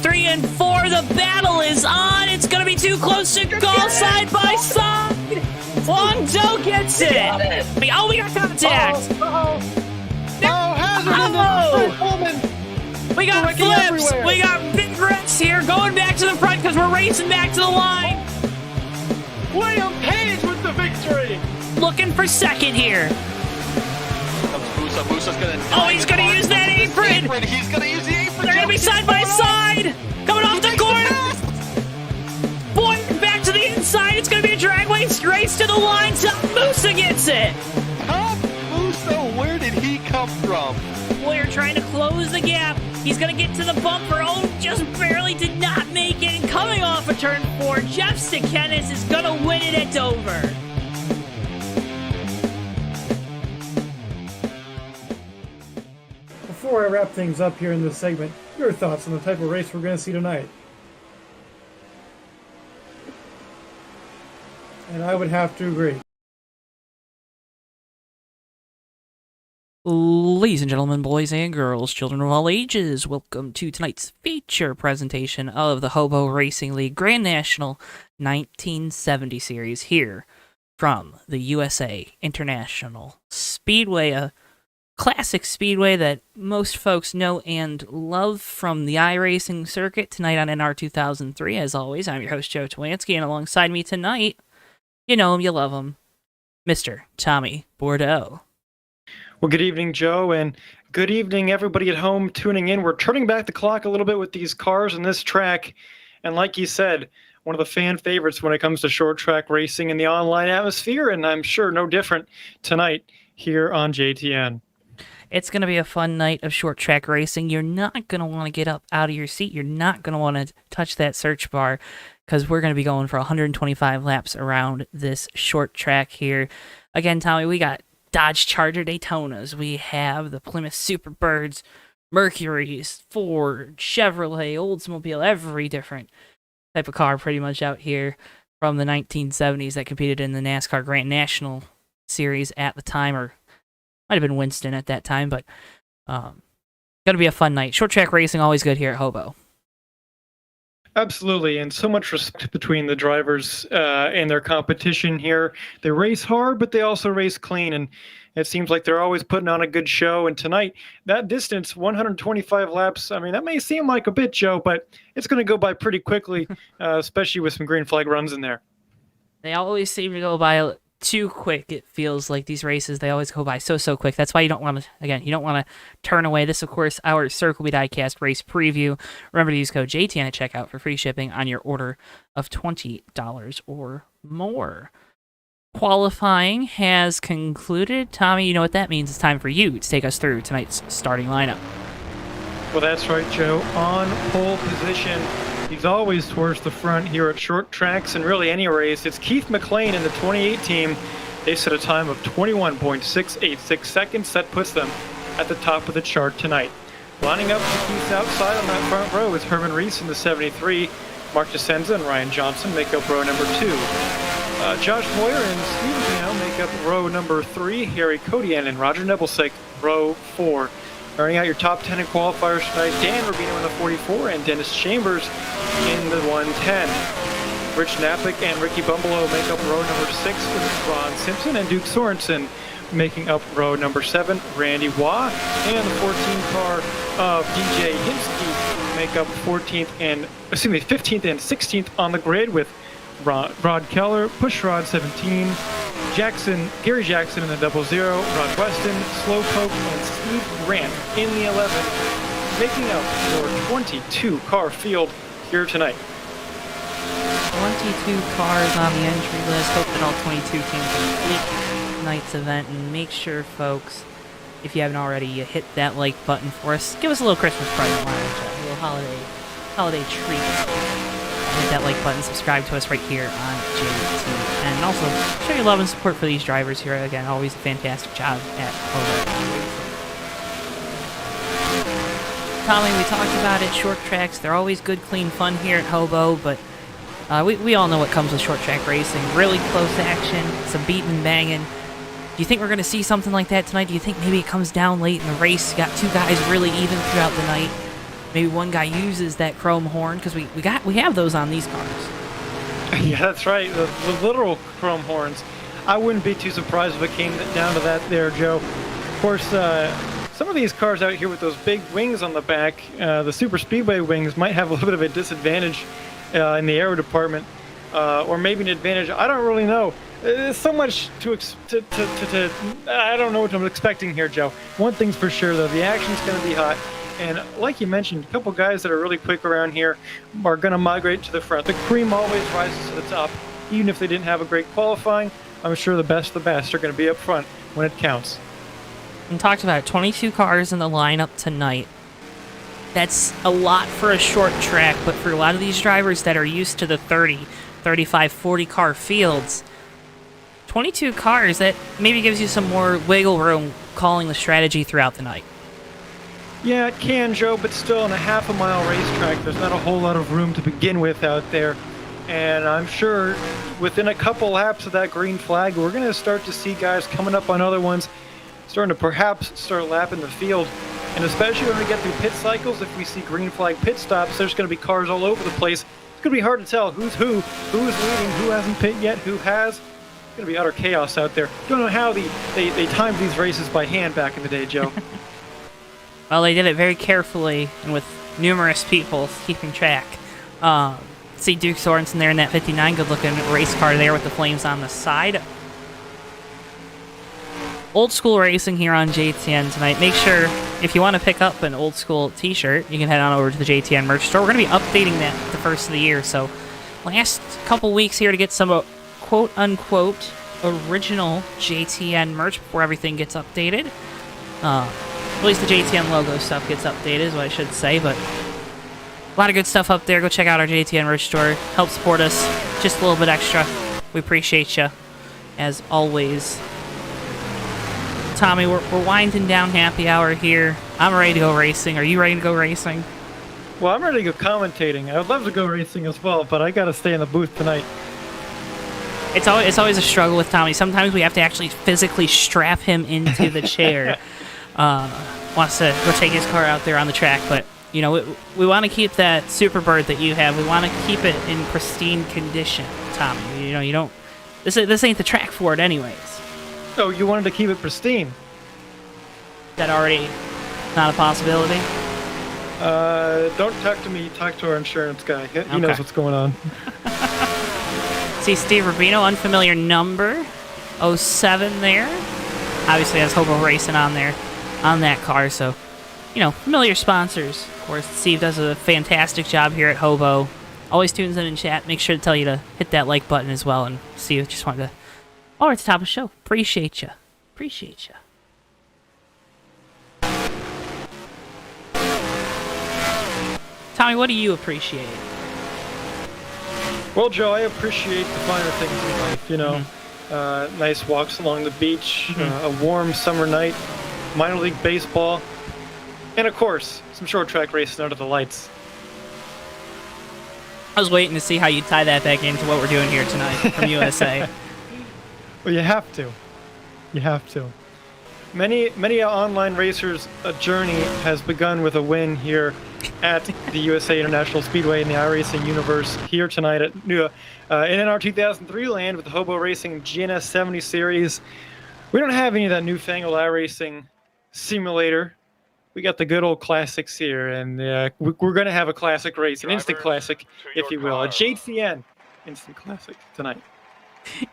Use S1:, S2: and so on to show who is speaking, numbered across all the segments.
S1: 3 and 4. The battle is on. It's going to be too close to call side by side. Wong Do gets it. We got contact. We got flips. Everywhere. We got big wrecks here. Going back to the front because we're racing back to the line.
S2: William Page with the victory.
S1: Looking for second here.
S2: Musa's gonna.
S1: Oh, he's gonna use that apron.
S2: He's gonna use the apron.
S1: They're gonna be side by side. Coming off the corner. Boy, back to the inside. It's gonna be a drag race to the line. Musa gets it.
S2: Tom Musa, where did he come from?
S1: Boyer trying to close the gap. He's gonna get to the bumper. Oh, just barely did not make it. And coming off of turn 4, Jeff Sikenis is gonna win it at Dover.
S3: Before I wrap things up here in this segment, your thoughts on the type of race we're going to see tonight? And I would have to agree.
S1: Ladies and gentlemen, boys and girls, children of all ages, welcome to tonight's feature presentation of the HOBO Racing League Grand National 1970 Series here from the USA International Speedway, a classic speedway that most folks know and love from the iRacing circuit. Tonight on NR 2003, as always, I'm your host, Joe Townetwork, and alongside me tonight, you know him, you love him, Mr. Tommy Bordeaux.
S4: Well, good evening, Joe, and good evening, everybody at home tuning in. We're turning back the clock a little bit with these cars and this track, and like you said, one of the fan favorites when it comes to short track racing in the online atmosphere, and I'm sure no different tonight here on JTN.
S1: It's going to be a fun night of short track racing. You're not going to want to get up out of your seat. You're not going to want to touch that search bar because we're going to be going for 125 laps around this short track here. Again, Tommy, we got Dodge Charger Daytonas. We have the Plymouth Superbirds, Mercuries, Ford, Chevrolet, Oldsmobile, every different type of car pretty much out here from the 1970s that competed in the NASCAR Grand National Series at the time, or might have been Winston at that time, but going to be a fun night. Short track racing, always good here at HOBO.
S4: Absolutely, and so much respect between the drivers and their competition here. They race hard, but they also race clean, and it seems like they're always putting on a good show. And tonight, that distance, 125 laps, I mean, that may seem like a bit, Joe, but it's going to go by pretty quickly, especially with some green flag runs in there.
S1: They always seem to go by too quick. It feels like these races, they always go by so quick. That's why you don't want to, again, you don't want to turn away. This, of course, our Circle B Diecast race preview. Remember to use code JTN at checkout for free shipping on your order of $20 or more. Qualifying has concluded. Tommy, you know what that means. It's time for you to take us through tonight's starting lineup.
S4: Well, that's right, Joe. On pole position, he's always towards the front here at short tracks and really any race. It's Keith Mclean in the 28 team. They set a time of 21.686 seconds. That puts them at the top of the chart tonight. Lining up to Keith's outside on that front row is Herman Reese in the 73. Mark DeSenza and Ryan Johnson make up row number 2. Josh Moyer and Steve Rubino make up row number 3. Harry Kodian and Roger Nebelsick, row 4. Earning out your top 10 in qualifiers tonight, Dan Rubino in the 44 and Dennis Chambers in the 110. Rich Knappick and Ricky Bumbleow make up row number 6 with Ron Simpson and Duke Sorensen making up row number 7. Randy Waugh and the 14 car of DJ Hinsky make up 15th and 16th on the grid with Rod Keller, Pushrod 17, Gary Jackson in the 00, Rod Weston, Slowpoke, and Steve Grant in the 11, making up your 22 car field here tonight.
S1: 22 cars on the entry list. Hope that all 22 teams complete tonight's event, and make sure, folks, if you haven't already, you hit that like button for us. Give us a little Christmas present, why don't you? A little holiday treat. Hit that like button, subscribe to us right here on JT, and also show your love and support for these drivers here. Again, always a fantastic job at HOBO. Tommy, we talked about it, short tracks, they're always good, clean fun here at HOBO, but we all know what comes with short track racing. Really close action, some beating and banging. Do you think we're going to see something like that tonight? Do you think maybe it comes down late in the race? You got two guys really even throughout the night. maybe one guy uses that chrome horn, because we have those on these cars.
S4: Yeah, that's right. The literal chrome horns. I wouldn't be too surprised if it came down to that there, Joe. Of course, some of these cars out here with those big wings on the back, the super speedway wings, might have a little bit of a disadvantage in the aero department, or maybe an advantage. I don't really know. There's so much to I don't know what I'm expecting here, Joe. One thing's for sure, though, the action's going to be hot. And like you mentioned, a couple guys that are really quick around here are going to migrate to the front. The cream always rises to the top. Even if they didn't have a great qualifying, I'm sure the best of the best are going to be up front when it counts.
S1: And talked about 22 cars in the lineup tonight. That's a lot for a short track, but for a lot of these drivers that are used to the 30, 35, 40 car fields, 22 cars, that maybe gives you some more wiggle room calling the strategy throughout the night.
S4: Yeah, it can, Joe, but still, on a half-a-mile racetrack, there's not a whole lot of room to begin with out there. And I'm sure within a couple laps of that green flag, we're going to start to see guys coming up on other ones, starting to perhaps start lapping the field. And especially when we get through pit cycles, if we see green flag pit stops, there's going to be cars all over the place. It's going to be hard to tell who's leading, who hasn't pit yet, who has. It's going to be utter chaos out there. Don't know how they timed these races by hand back in the day, Joe.
S1: Well, they did it very carefully and with numerous people keeping track. See Duke Sorensen there in that 59, good-looking race car there with the flames on the side. Old school racing here on JTN tonight. Make sure, if you want to pick up an old school t-shirt, you can head on over to the JTN merch store. We're going to be updating that the first of the year, so last couple weeks here to get some quote-unquote original JTN merch before everything gets updated. At least the JTN logo stuff gets updated, is what I should say, but a lot of good stuff up there. Go check out our JTN merch store. Help support us just a little bit extra. We appreciate you, as always. Tommy, we're winding down happy hour here. I'm ready to go racing. Are you ready to go racing?
S4: Well, I'm ready to go commentating. I would love to go racing as well, but I got to stay in the booth tonight.
S1: It's always a struggle with Tommy. Sometimes we have to actually physically strap him into the chair. Wants to go take his car out there on the track, but you know we want to keep that Superbird that you have. We want to keep it in pristine condition, Tommy. You know, you don't. This ain't the track for it, anyways.
S4: Oh, you wanted to keep it pristine?
S1: That already not a possibility.
S4: Don't talk to me. Talk to our insurance guy. He
S1: Okay.
S4: knows what's going on.
S1: See Steve Rubino, unfamiliar number, 07 there. Obviously has HOBO Racing on there, on that car, so, you know, familiar sponsors. Of course, Steve does a fantastic job here at HOBO. Always tunes in chat. Make sure to tell you to hit that like button as well. And Steve, just wanted to... Oh, it's the top of the show. Appreciate you. Appreciate you. Tommy, what do you appreciate?
S4: Well, Joe, I appreciate the finer things in life, you know. Nice walks along the beach, a warm summer night, minor league baseball, and of course, some short track racing under the lights.
S1: I was waiting to see how you tie that back into what we're doing here tonight from USA.
S4: Well, you have to. You have to. Many online racers' journey has begun with a win here at the USA International Speedway in the iRacing universe here tonight at in NR 2003 land with the HOBO Racing GNS 70 series. We don't have any of that newfangled iRacing simulator. We got the good old classics here, and we're going to have a classic race, an instant classic, if you will, a JTN instant classic tonight.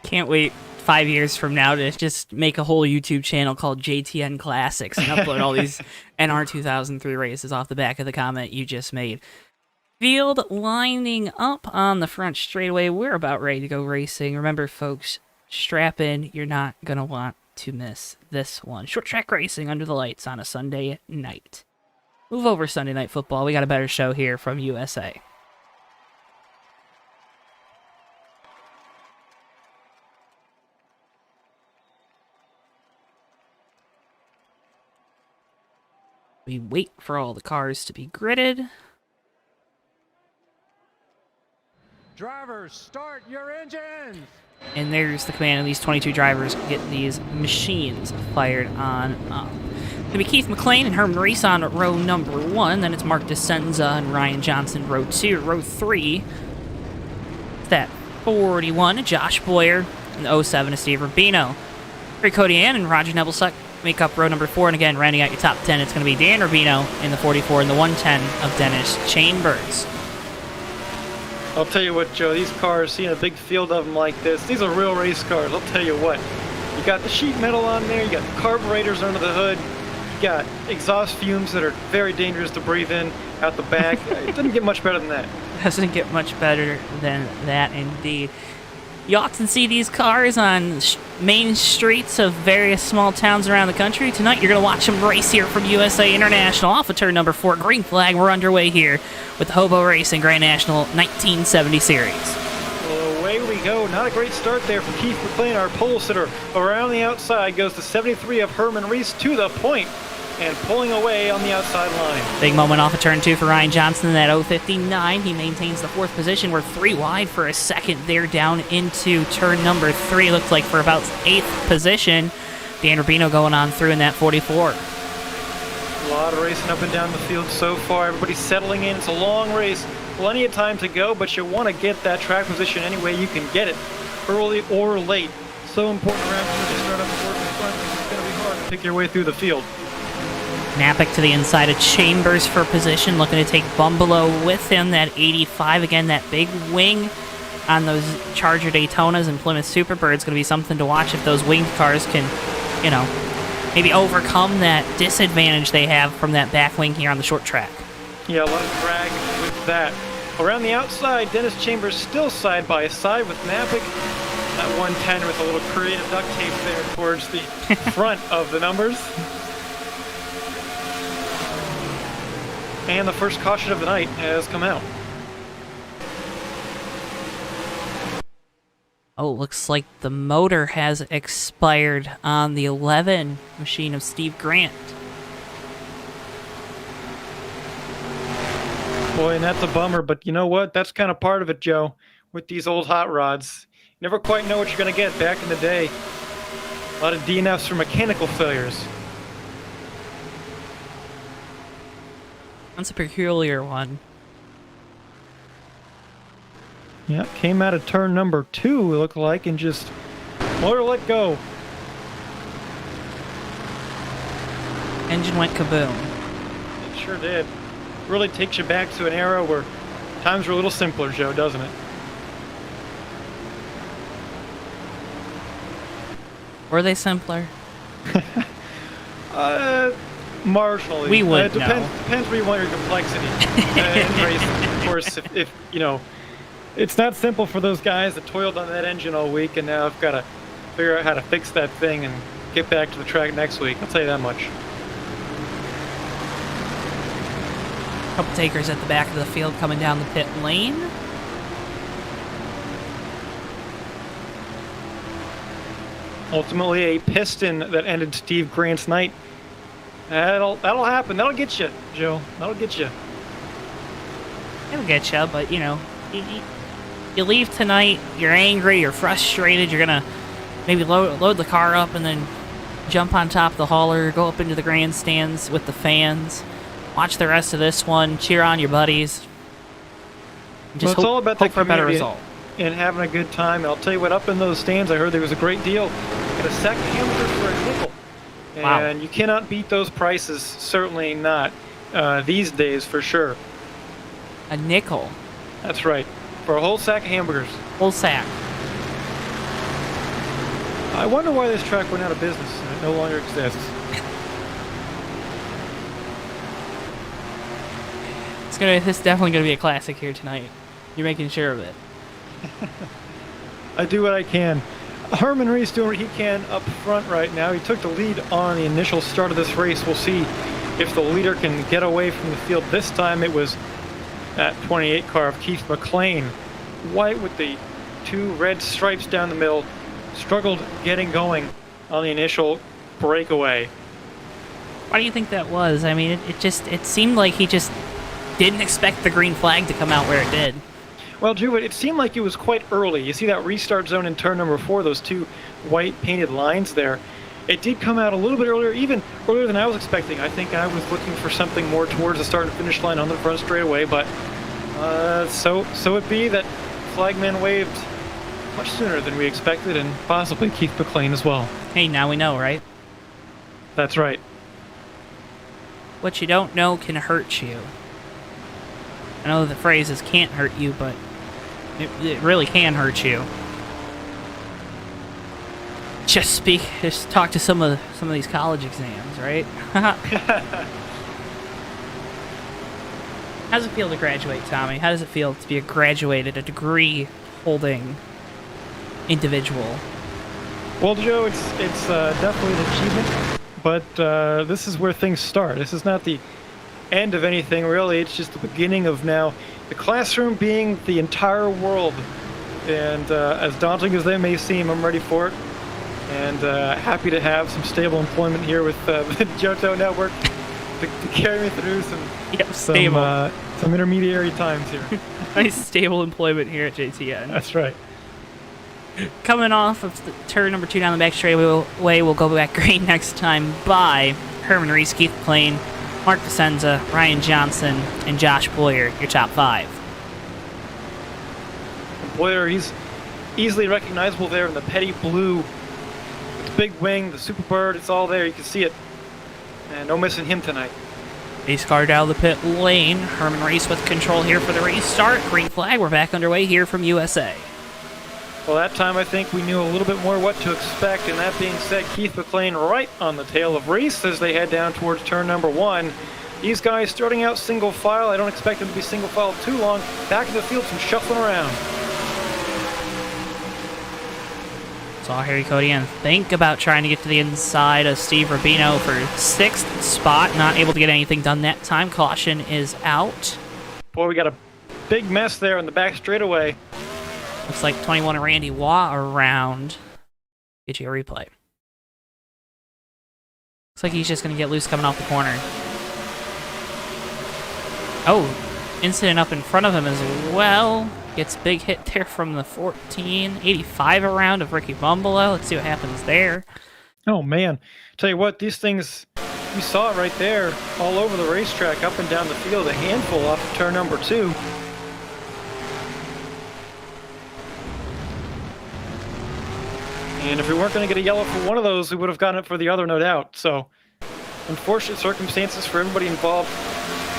S1: Can't wait 5 years from now to just make a whole YouTube channel called JTN Classics and upload all these NR 2003 races off the back of the comment you just made. Field lining up on the front straightaway. We're about ready to go racing. Remember, folks, strap in. You're not going to want to miss this one. Short track racing under the lights on a Sunday night. Move over Sunday Night Football. We got a better show here from USA. We wait for all the cars to be gridded.
S2: Drivers, start your engines!
S1: And there's the command of these 22 drivers to get these machines fired on up. It'll be Keith McLean and Herman Reese on row number 1. Then it's Mark DeSenza and Ryan Johnson, row 2. Row 3, that 41, Josh Boyer, and the 07 is Steve Rubino. Ray Codian and Roger Nebelsuck make up row number 4. And again, rounding out your top 10, it's going to be Dan Rubino in the 44 and the 110 of Dennis Chambers.
S4: I'll tell you what, Joe, these cars, seeing a big field of them like this, these are real race cars. I'll tell you what. You got the sheet metal on there, you got carburetors under the hood, you got exhaust fumes that are very dangerous to breathe in out the back. It doesn't get much better than that.
S1: Doesn't get much better than that, indeed. You often see these cars on main streets of various small towns around the country. Tonight, you're going to watch them race here from USA International off of turn number 4. Green flag, we're underway here with the HOBO Racing Grand National 1970 Series.
S4: Well, away we go. Not a great start there for Keith McLean, our pole sitter. Around the outside goes the 73 of Herman Reese to the point and pulling away on the outside line.
S1: Big moment off of turn 2 for Ryan Johnson in that 059. He maintains the 4th position. We're 3 wide for a second there down into turn number 3. Looks like for about 8th position. Dan Rubino going on through in that 44.
S4: A lot of racing up and down the field so far. Everybody's settling in. It's a long race. Plenty of time to go, but you want to get that track position any way you can get it, early or late. So important around as you start up the work in front. It's going to be hard to pick your way through the field.
S1: Napick to the inside of Chambers for position, looking to take Bumbelow with him. That 85, again, that big wing on those Charger Daytonas and Plymouth Superbirds going to be something to watch if those winged cars can, maybe overcome that disadvantage they have from that back wing here on the short track.
S4: Yeah, a lot of drag with that. Around the outside, Dennis Chambers still side by side with Napick. That 110 with a little creative duct tape there towards the front of the numbers. And the first caution of the night has come out.
S1: Oh, looks like the motor has expired on the 11 machine of Steve Grant.
S4: Boy, and that's a bummer, but you know what? That's kind of part of it, Joe, with these old hot rods. You never quite know what you're going to get. Back in the day, a lot of DNFs for mechanical failures.
S1: That's a peculiar one.
S4: Yeah, came out of turn number 2, it looked like, and just motor let go.
S1: Engine went kaboom.
S4: It sure did. Really takes you back to an era where times were a little simpler, Joe, doesn't it?
S1: Were they simpler?
S4: Marginally.
S1: We would
S4: it depends where you want your complexity in racing. Of course, if it's not simple for those guys that toiled on that engine all week and now have got to figure out how to fix that thing and get back to the track next week. I'll tell you that much.
S1: Couple takers at the back of the field coming down the pit lane.
S4: Ultimately, a piston that ended Steve Grant's night. That'll happen. That'll get you, Joe. That'll get you.
S1: It'll get you, but you leave tonight, you're angry, you're frustrated, you're gonna maybe load the car up and then jump on top of the hauler, go up into the grandstands with the fans, watch the rest of this one, cheer on your buddies. Just
S4: it's all about
S1: hope for a better result.
S4: And having a good time. And I'll tell you what, up in those stands, I heard there was a great deal. Get a second hamburger for a nickel.
S1: Wow.
S4: And you cannot beat those prices, certainly not these days for sure.
S1: A nickel.
S4: That's right. For a whole sack of hamburgers.
S1: Whole sack.
S4: I wonder why this track went out of business and it no longer exists.
S1: It's definitely gonna be a classic here tonight. You're making sure of it.
S4: I do what I can. Herman Reese doing what he can up front right now. He took the lead on the initial start of this race. We'll see if the leader can get away from the field. This time it was that 28 car of Keith McLean. White with the 2 red stripes down the middle. Struggled getting going on the initial breakaway.
S1: Why do you think that was? I mean, it seemed like he just didn't expect the green flag to come out where it did.
S4: Well, Drew, it seemed like it was quite early. You see that restart zone in turn number 4, those 2 white painted lines there. It did come out a little bit earlier, even earlier than I was expecting. I think I was looking for something more towards the start and finish line on the front straightaway, but so it be that flagman waved much sooner than we expected, and possibly Keith Mclean as well.
S1: Hey, now we know, right?
S4: That's right.
S1: What you don't know can hurt you. I know the phrase is can't hurt you, but it really can hurt you. Just talk to some of these college exams, right? How does it feel to graduate, Tommy? How does it feel to be a degree-holding individual?
S4: Well, Joe, it's definitely an achievement, but this is where things start. This is not the end of anything, really. It's just the beginning of now the classroom being the entire world. And as daunting as they may seem, I'm ready for it. And happy to have some stable employment here with the JoeTowNetwork to carry me through some intermediary times here.
S1: Nice stable employment here at JTN.
S4: That's right.
S1: Coming off of the turn number 2 down the back straightaway, we'll go back green next time by Herman Reese, Keith McLean, Mark Vicenza, Ryan Johnson, and Josh Boyer, your top 5.
S4: Boyer, he's easily recognizable there in the petty blue. With the big wing, the Super Bird, it's all there. You can see it. And no missing him tonight.
S1: Pace car down the pit lane. Herman Reese with control here for the restart. Green flag. We're back underway here from USA.
S4: Well, that time I think we knew a little bit more what to expect, and that being said, Keith McLean right on the tail of Reese as they head down towards turn number 1. These guys starting out single file. I don't expect them to be single file too long. Back in the field, some shuffling around.
S1: Saw Harry Cody and think about trying to get to the inside of Steve Rubino for 6th spot. Not able to get anything done that time. Caution is out.
S4: Boy, we got a big mess there in the back straightaway.
S1: Looks like 21 and Randy Waugh around. Get you a replay. Looks like he's just going to get loose coming off the corner. Oh, incident up in front of him as well. Gets a big hit there from the 1485 around of Ricky Bumbalo. Let's see what happens there.
S4: Oh, man. Tell you what, these things, you saw it right there all over the racetrack, up and down the field, a handful off of turn number 2. And if we weren't going to get a yellow for one of those, we would have gotten it for the other, no doubt. So, unfortunate circumstances for everybody involved.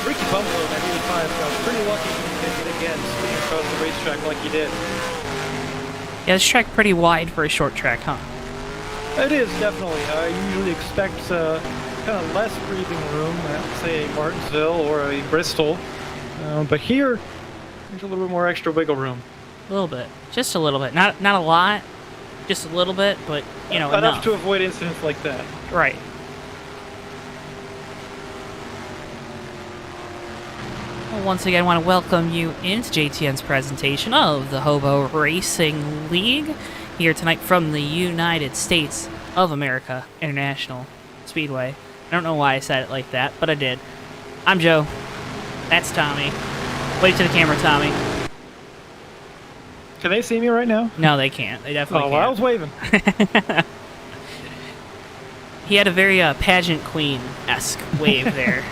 S4: Ricky Bumbalo in that 85 was pretty lucky to make it again, speeding across the racetrack like he did.
S1: Yeah, this track pretty wide for a short track, huh?
S4: It is, definitely. I usually expect kind of less breathing room at, say, a Martinsville or a Bristol. But here, there's a little bit more extra wiggle room.
S1: A little bit. Just a little bit. Not a lot. Just a little bit, but, you know, enough
S4: to avoid incidents like that.
S1: Right. Well, once again, I want to welcome you into JTN's presentation of the HOBO Racing League here tonight from the United States of America International Speedway. I don't know why I said it like that, but I did. I'm Joe. That's Tommy. Wave to the camera, Tommy.
S4: Can they see me right now?
S1: No, they can't. They definitely can't.
S4: Well, I was waving.
S1: He had a very pageant queen-esque wave there.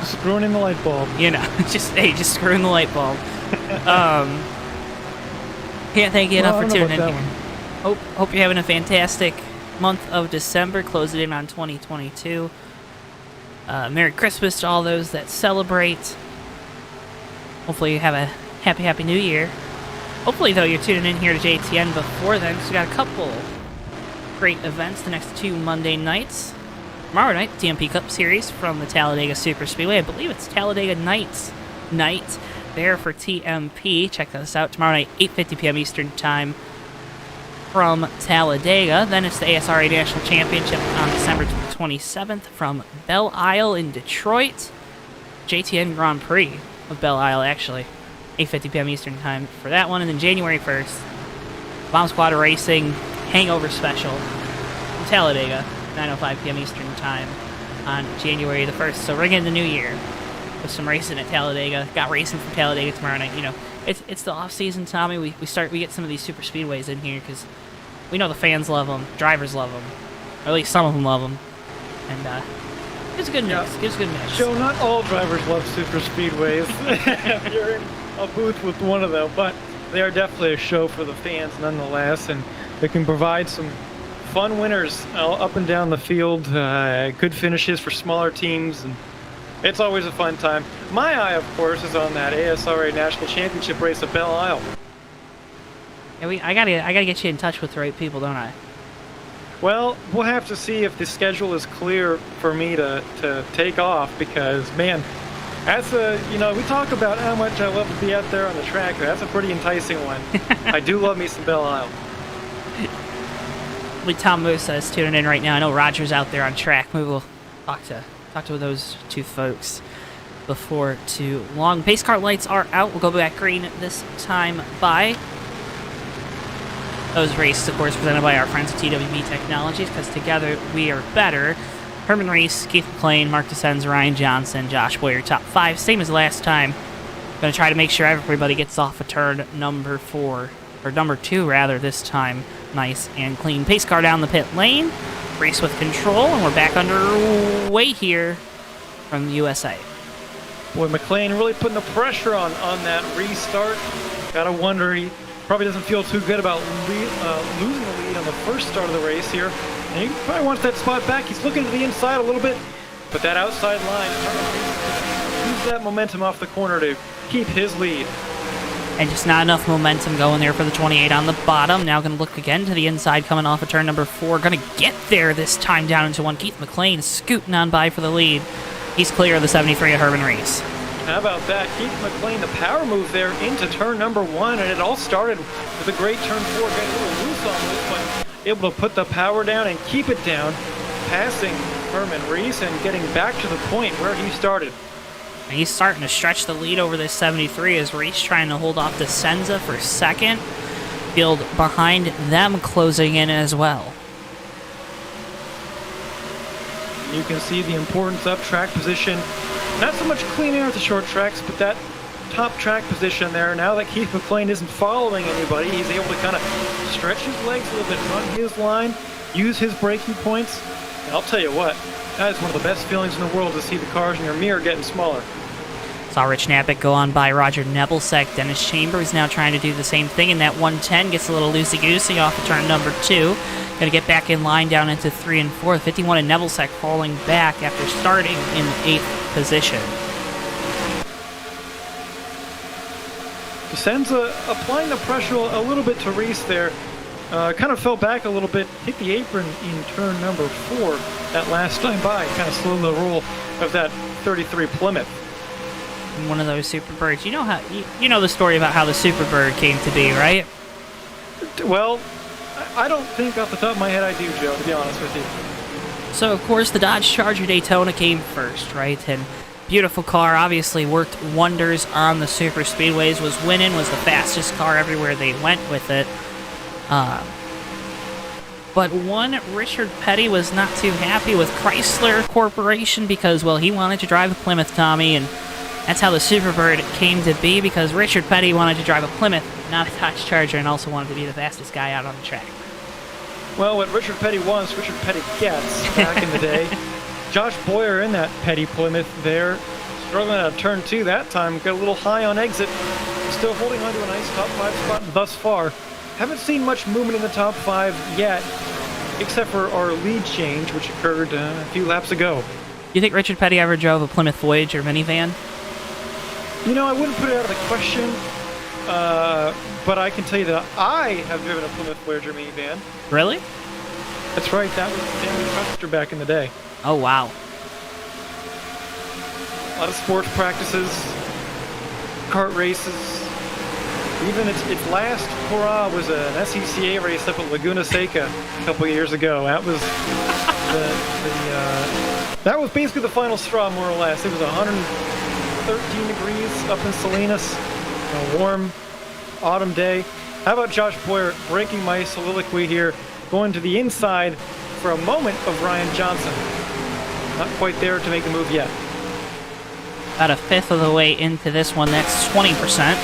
S4: Screwing in the light bulb.
S1: You know, just screwing the light bulb. Can't thank you enough for tuning in here. Hope you're having a fantastic month of December, closing in on 2022. Merry Christmas to all those that celebrate. Hopefully you have a happy New Year. Hopefully, though, you're tuning in here to JTN before then, because we got a couple great events the next 2 Monday nights. Tomorrow night, TMP Cup Series from the Talladega Super Speedway. I believe it's Talladega Nights night there for TMP. Check this out tomorrow night, 8:50 p.m. Eastern Time from Talladega. Then it's the ASRA National Championship on December 27th from Belle Isle in Detroit. JTN Grand Prix of Belle Isle, actually. 8:50 p.m. Eastern Time for that one. And then January 1st, Bomb Squad Racing Hangover Special from Talladega, 9:05 p.m. Eastern Time on January the 1st. So ring in the new year with some racing at Talladega. Got racing from Talladega tomorrow night. You know, it's the off-season, Tommy. We get some of these super speedways in here because we know the fans love them, drivers love them. Or at least some of them love them. And it's a good mix. It's a good mix.
S4: Joe, not all drivers love super speedways. You're in a booth with one of them, but they are definitely a show for the fans nonetheless, and they can provide some fun winners up and down the field, good finishes for smaller teams, and it's always a fun time. My eye, of course, is on that ASRA National Championship race at Belle Isle.
S1: Yeah, I gotta get you in touch with the right people, don't I?
S4: Well, we'll have to see if the schedule is clear for me to take off, because, man, that's we talk about how much I love to be out there on the track, but that's a pretty enticing one. I do love me some Belle Isle.
S1: Tom Musa is tuning in right now. I know Roger's out there on track. Maybe we'll talk to those two folks before too long. Pace car lights are out. We'll go back green this time by those races, of course, presented by our friends at TWB Technologies, because together we are better. Herman Reese, Keith McLean, Mark DeSenza, Ryan Johnson, Josh Boyer, top 5, same as last time. Going to try to make sure everybody gets off of turn number 4, or number 2 rather, this time. Nice and clean. Pace car down the pit lane. Race with control, and we're back underway here from the USA.
S4: Boy, McLean really putting the pressure on that restart. Gotta wonder, he probably doesn't feel too good about losing the lead on the first start of the race here. And he probably wants that spot back. He's looking to the inside a little bit, but that outside line, use that momentum off the corner to keep his lead.
S1: And just not enough momentum going there for the 28 on the bottom. Now going to look again to the inside, coming off of turn number 4. Going to get there this time down into 1. Keith McLean scooting on by for the lead. He's clear of the 73 of Herman Reese.
S4: How about that? Keith McLean, the power move there into turn number 1, and it all started with a great turn 4. Got a little loose on this one. Able to put the power down and keep it down, passing Herman Reese and getting back to the point where he started.
S1: And he's starting to stretch the lead over this 73 as Reese trying to hold off DeSenza for second. Field behind them closing in as well.
S4: You can see the importance of track position. Not so much clean air at the short tracks, but that top track position there. Now that Keith McLean isn't following anybody, he's able to kind of stretch his legs a little bit, run his line, use his braking points. And I'll tell you what, that is one of the best feelings in the world, to see the cars in your mirror getting smaller.
S1: Saw Rich Knappich go on by Roger Nebelsack. Dennis Chambers now trying to do the same thing in that 110. Gets a little loosey-goosey off of turn number 2. Going to get back in line down into 3 and 4. 51 and Nebelsack falling back after starting in 8th position.
S4: DeSenza applying the pressure a little bit to Reese there. Kind of fell back a little bit, hit the apron in turn number 4 that last time by. Kind of slowed the roll of that 33 Plymouth.
S1: One of those Superbirds. You know how you know the story about how the Superbird came to be, right?
S4: Well, I don't think off the top of my head I do, Joe, to be honest with you.
S1: So, of course, the Dodge Charger Daytona came first, right? And beautiful car, obviously worked wonders on the super speedways, was winning, was the fastest car everywhere they went with it. But one Richard Petty was not too happy with Chrysler Corporation because, well, he wanted to drive a Plymouth, Tommy, and that's how the Superbird came to be, because Richard Petty wanted to drive a Plymouth, not a Dodge Charger, and also wanted to be the fastest guy out on the track.
S4: Well, what Richard Petty wants, Richard Petty gets back in the day. Josh Boyer in that Petty Plymouth there, struggling out of turn 2 that time, got a little high on exit, still holding on to a nice top 5 spot thus far. Haven't seen much movement in the top 5 yet, except for our lead change, which occurred a few laps ago.
S1: You think Richard Petty ever drove a Plymouth Voyager minivan?
S4: You know, I wouldn't put it out of the question, but I can tell you that I have driven a Plymouth Voyager minivan.
S1: Really?
S4: That's right, that was the family tractor back in the day.
S1: Oh, wow.
S4: A lot of sports practices, kart races. Even its last hurrah was an SECA race up at Laguna Seca a couple of years ago. That was that was basically the final straw, more or less. It was 113 degrees up in Salinas, a warm autumn day. How about Josh Boyer breaking my soliloquy here, going to the inside for a moment of Ryan Johnson. Not quite there to make the move yet.
S1: About a fifth of the way into this one, that's 20%.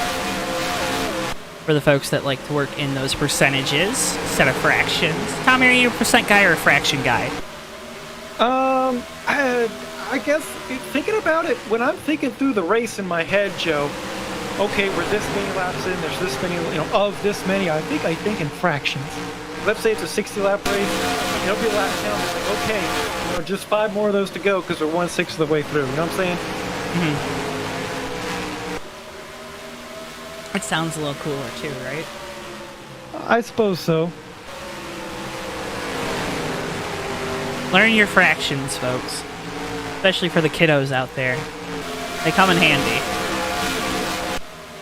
S1: for the folks that like to work in those percentages instead of fractions. Tommy, are you a percent guy or a fraction guy?
S4: I guess thinking about it, when I'm thinking through the race in my head, Joe, okay, we're this many laps in, there's this many, of this many, I think in fractions. Let's say it's a 60-lap race, it'll be a lap down, like, okay, just 5 more of those to go because we're 1/6 of the way through, you know what I'm saying?
S1: It sounds a little cooler too, right?
S4: I suppose so.
S1: Learn your fractions, folks. Especially for the kiddos out there. They come in handy.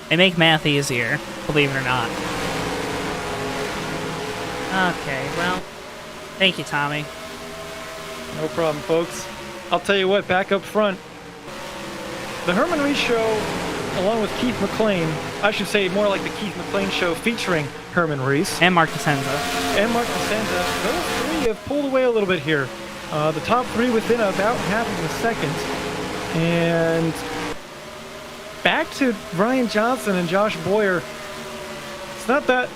S1: They make math easier, believe it or not. Okay, well, thank you, Tommy.
S4: No problem, folks. I'll tell you what, back up front, the Herman Reese Show, along with Keith McLean, I should say more like the Keith McLean Show featuring Herman Reese.
S1: And Mark DeSenza.
S4: Those three have pulled away a little bit here. The top 3 within about half of a second. And back to Ryan Johnson and Josh Boyer. It's not that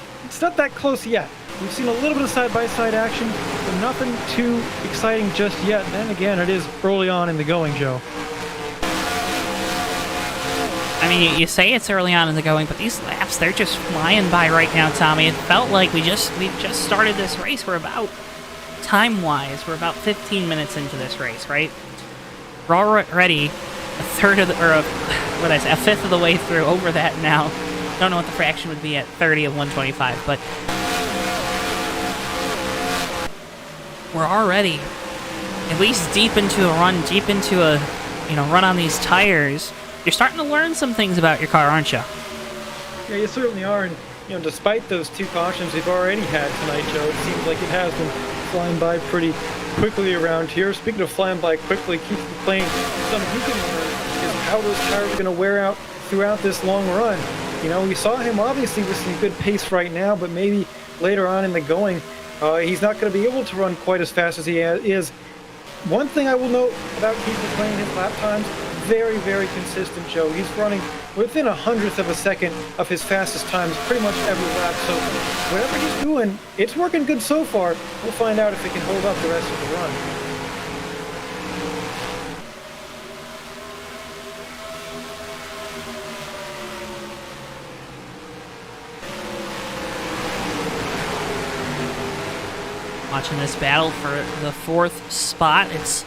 S4: close yet. We've seen a little bit of side-by-side action, but nothing too exciting just yet. And then again, it is early on in the going, Joe.
S1: I mean, you say it's early on in the going, but these laps, they're just flying by right now, Tommy. It felt like we just started this race. We're about, time-wise, we're about 15 minutes into this race, right? We're already a fifth of the way through, over that now. Don't know what the fraction would be at 30 of 125, but we're already at least deep into a run, deep into a, run on these tires. You're starting to learn some things about your car, aren't you?
S4: Yeah, you certainly are. And, despite those 2 cautions we've already had tonight, Joe, it seems like it has been flying by pretty quickly around here. Speaking of flying by quickly, Keith McLean, something he can learn is how those tires are going to wear out throughout this long run. We saw him obviously with some good pace right now, but maybe later on in the going, he's not going to be able to run quite as fast as he is. One thing I will note about Keith McLean, his lap times, very, very consistent, Joe. He's running within 100th of a second of his fastest times pretty much every lap. So whatever he's doing, it's working good so far. We'll find out if it can hold up the rest of the run.
S1: Watching this battle for the 4th spot. It's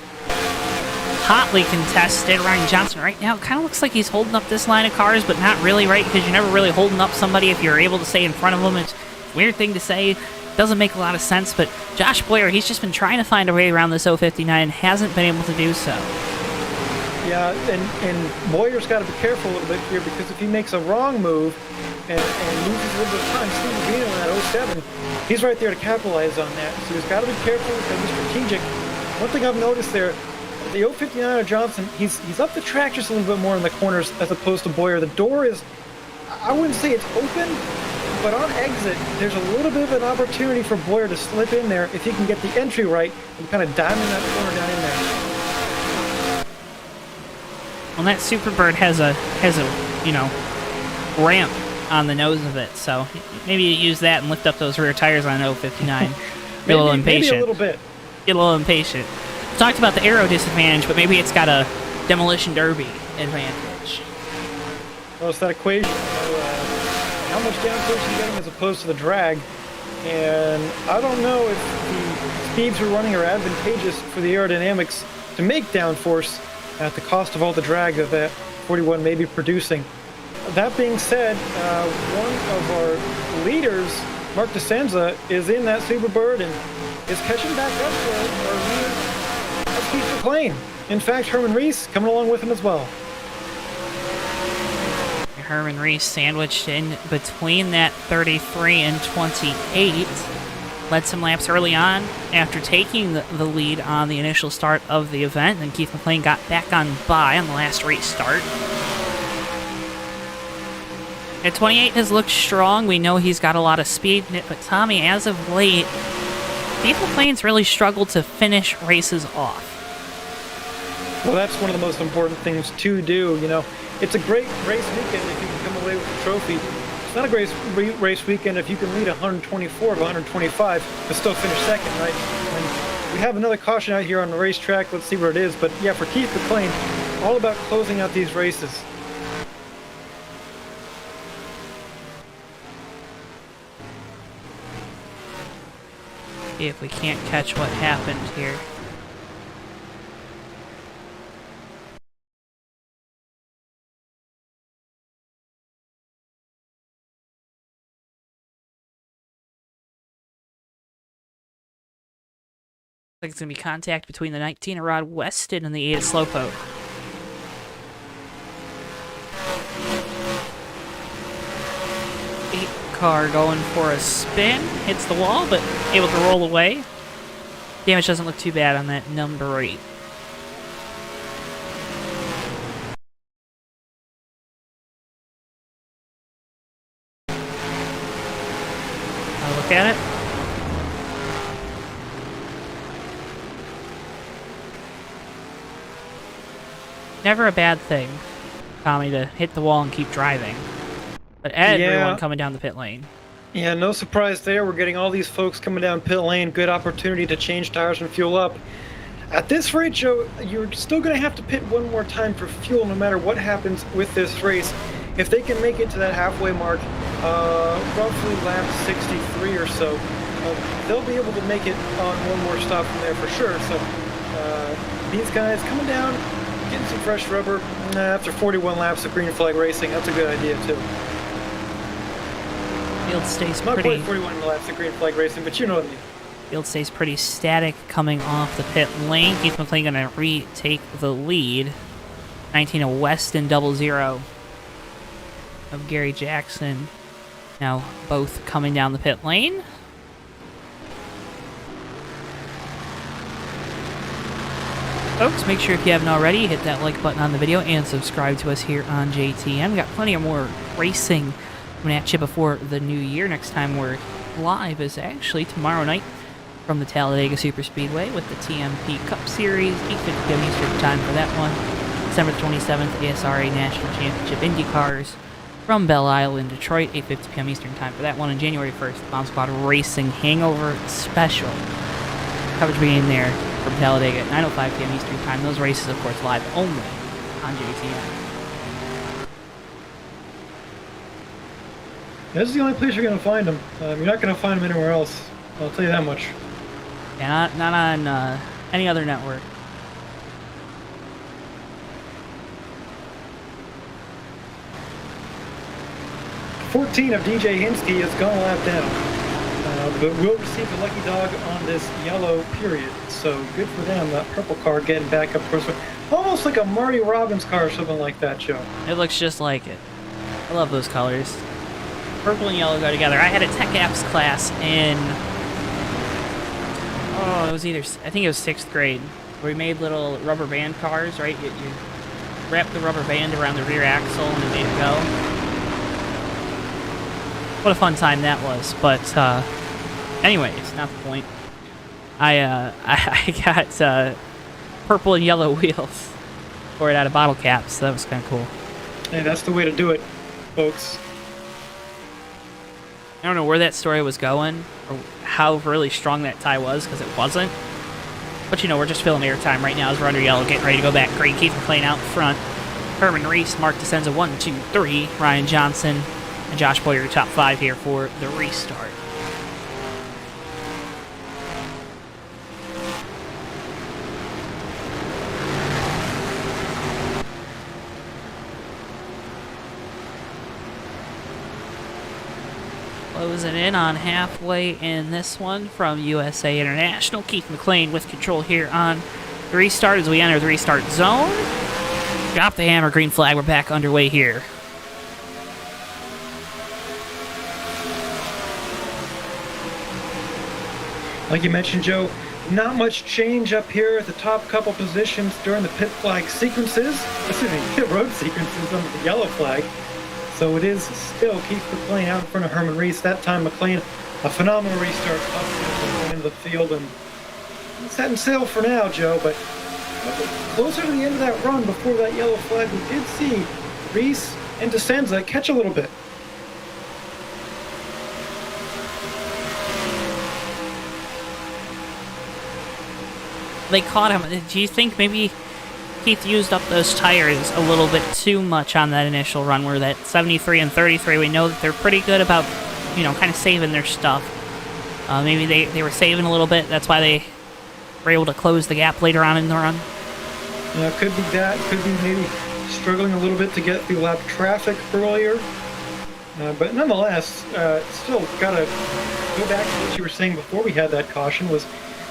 S1: hotly contested. Ryan Johnson right now kind of looks like he's holding up this line of cars, but not really, right? Because you're never really holding up somebody if you're able to stay in front of them. It's a weird thing to say. Doesn't make a lot of sense, but Josh Boyer, he's just been trying to find a way around this 059 and hasn't been able to do so.
S4: Yeah, and Boyer's got to be careful a little bit here, because if he makes a wrong move and loses a little bit of time, Steve Rubino in that 07, he's right there to capitalize on that. So he's got to be careful, he's got to be strategic. One thing I've noticed there, the 059 of Johnson, he's up the track just a little bit more in the corners as opposed to Boyer. The door is, I wouldn't say it's open, but on exit, there's a little bit of an opportunity for Boyer to slip in there if he can get the entry right and kind of diamond that corner down in there.
S1: Well, that Superbird has a ramp on the nose of it, so maybe you use that and lift up those rear tires on 059. Be a little impatient.
S4: Maybe a little bit.
S1: Get a little impatient. We talked about the aero disadvantage, but maybe it's got a demolition derby advantage.
S4: Well, it's that equation. How much downforce you're getting as opposed to the drag. And I don't know if the speeds we're running are advantageous for the aerodynamics to make downforce at the cost of all the drag that 41 may be producing. That being said, one of our leaders, Mark DeSenza, is in that Superbird and is catching back up to our leader, Keith McLean. In fact, Herman Reese coming along with him as well.
S1: Herman Reese sandwiched in between that 33 and 28. Led some laps early on after taking the lead on the initial start of the event. Then Keith McLean got back on by on the last restart. And 28 has looked strong. We know he's got a lot of speed in it, but Tommy, as of late, Keith McLean's really struggled to finish races off.
S4: Well, that's one of the most important things to do. You know, it's a great race weekend if you can come away with a trophy. not a great race weekend if you can lead 124 of 125 but still finish second, right? And we have another caution out here on the racetrack. Let's see what it is. But yeah, for Keith McLean, all about closing out these races.
S1: See if we can't catch what happened here. Looks like it's going to be contact between the 19 of Rod Weston and the 8 of Slowpoke. Car going for a spin, hits the wall, but able to roll away. Damage doesn't look too bad on that number 8. I'll look at it. Never a bad thing, Tommy, to hit the wall and keep driving. But everyone coming down the pit lane.
S4: Yeah, no surprise there. We're getting all these folks coming down pit lane. Good opportunity to change tires and fuel up. At this rate, Joe, you're still going to have to pit one more time for fuel no matter what happens with this race. If they can make it to that halfway mark, roughly lap 63 or so, they'll be able to make it on one more stop from there for sure. So these guys coming down, getting some fresh rubber after 41 laps of green flag racing, that's a good idea too.
S1: Field stays
S4: Not
S1: pretty.
S4: quite 41 laps of green flag racing, but you know what I mean.
S1: Field stays pretty static coming off the pit lane. Keith McLean going to retake the lead. 19 of Weston, 00 of Gary Jackson. Now both coming down the pit lane. Folks, make sure if you haven't already, hit that like button on the video and subscribe to us here on JTN. We got plenty of more racing coming at you before the new year. Next time we're live is actually tomorrow night from the Talladega Super Speedway with the TMP Cup Series, 8:50 p.m. Eastern time for that one. December 27th, ASRA National Championship Indy Cars from Belle Isle in Detroit, 8:50 p.m. Eastern time for that one. And January 1st, Bomb Squad Racing Hangover Special. Coverage beginning there from Talladega at 9:05 p.m. Eastern time. Those races, of course, live only on JTN.
S4: This is the only place you're going to find them. You're not going to find them anywhere else. I'll tell you that much.
S1: Yeah, not on any other network.
S4: $14 of DJ Hinsky has gone a lap down, but will receive the lucky dog on this yellow period. So good for them. That purple car getting back up towards, almost like a Marty Robbins car or something like that, Joe.
S1: It looks just like it. I love those colors. Purple and yellow go together. I had a Tech Apps class in, it was I think it was 6th grade, where we made little rubber band cars, right? You wrap the rubber band around the rear axle and it made it go. What a fun time that was. But anyways, not the point. I got purple and yellow wheels for it out of bottle caps, so that was kind of cool.
S4: Hey, that's the way to do it, folks.
S1: I don't know where that story was going or how really strong that tie was, because it wasn't. But you know, we're just filling airtime right now as we're under yellow, getting ready to go back. Great, Keith McLean out front. Herman Reese, Mark DeSenza 1, 2, 3. Ryan Johnson and Josh Boyer top 5 here for the restart. Closing in on halfway in this one from USA International. Keith McLean with control here on the restart as we enter the restart zone. Drop the hammer, green flag. We're back underway here.
S4: Like you mentioned, Joe, not much change up here at the top couple positions during the pit flag sequences. Pit road sequences under the yellow flag. So it is still Keith McLean out in front of Herman Reese. That time McLean, a phenomenal restart up into the field, and setting sail for now, Joe. But closer to the end of that run, before that yellow flag, we did see Reese and DeSenza catch a little bit.
S1: they caught him. Do you think maybe Keith used up those tires a little bit too much on that initial run, where that 73 and 33, we know that they're pretty good about, kind of saving their stuff. Maybe they were saving a little bit. That's why they were able to close the gap later on in the run.
S4: Yeah, could be that. Could be maybe struggling a little bit to get through lap traffic earlier. But nonetheless, still got to go back to what you were saying before we had that caution was,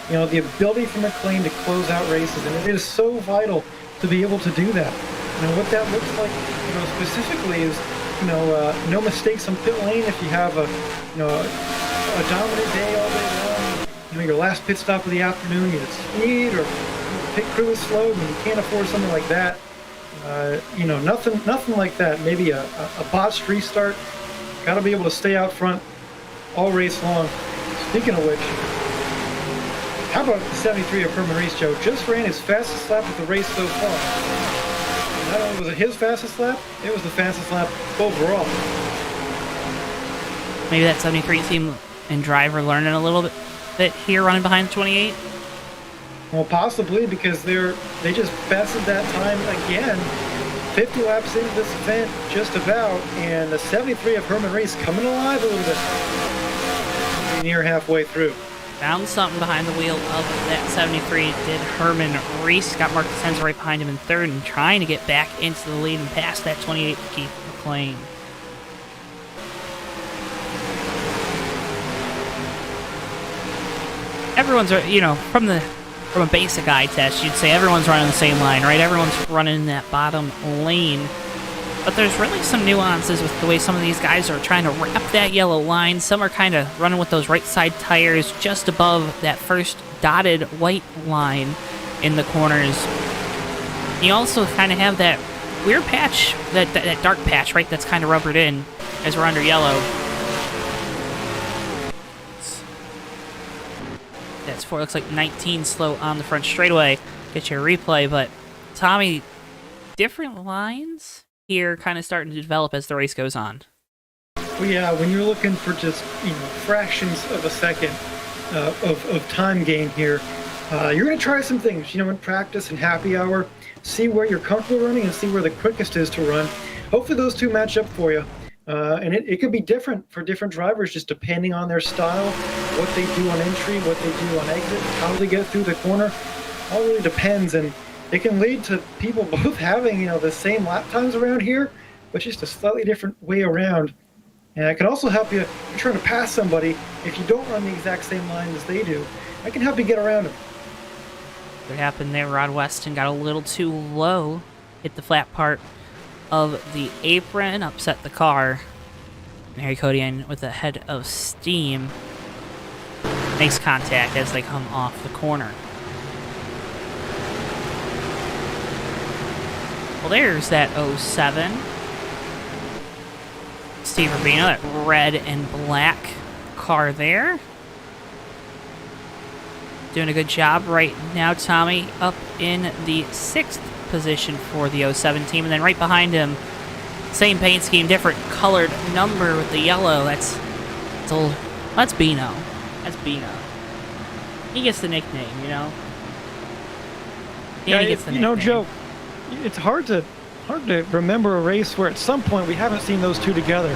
S4: the ability for Mclean to close out races. And it is so vital to be able to do that. What that looks like, specifically is, no mistakes on pit lane if you have a dominant day all day long. Your last pit stop of the afternoon, you speed or the pit crew is slow, and you can't afford something like that. Nothing like that. Maybe a botched restart. Got to be able to stay out front all race long. Speaking of which, how about the 73 of Herman Reese, Joe? Just ran his fastest lap of the race so far. Not only was it his fastest lap, it was the fastest lap overall.
S1: Maybe that 73 team and driver learning a little bit here, running behind the 28.
S4: Well, possibly, because they just bested that time again. 50 laps into this event, just about, and the 73 of Herman Reese coming alive a little bit. Near halfway through.
S1: Found something behind the wheel of that 73. Did Herman Reese. Got Mark Senza right behind him in third and trying to get back into the lead and past that 28 Keith McLean. Everyone's, from a basic eye test, you'd say everyone's running the same line, right? Everyone's running in that bottom lane. But there's really some nuances with the way some of these guys are trying to wrap that yellow line. Some are kind of running with those right side tires just above that first dotted white line in the corners. You also kind of have that weird patch, that dark patch, right, that's kind of rubbered in as we're under yellow. That's for, looks like 19 slow on the front straightaway. Get your replay, but Tommy, different lines here kind of starting to develop as the race goes on.
S4: Well, yeah, when you're looking for just, fractions of a second of time gain here, you're going to try some things, in practice and happy hour, see where you're comfortable running and see where the quickest is to run. Hopefully those two match up for you. And it could be different for different drivers, just depending on their style, what they do on entry, what they do on exit, how they get through the corner. All really depends, and it can lead to people both having, the same lap times around here, but just a slightly different way around. And it can also help you if you're trying to pass somebody. If you don't run the exact same line as they do, I can help you get around them.
S1: What happened there? Rod Weston got a little too low, hit the flat part of the apron, upset the car. And Harry Kodian with a head of steam makes contact as they come off the corner. Well, there's that 07. Steve Rubino, that red and black car there. Doing a good job right now, Tommy, up in the 6th position for the 07 team. And then right behind him, same paint scheme, different colored number with the yellow. That's Bino. That's Bino. He gets the nickname, Yeah, he gets the nickname.
S4: Joe, it's hard to remember a race where at some point we haven't seen those two together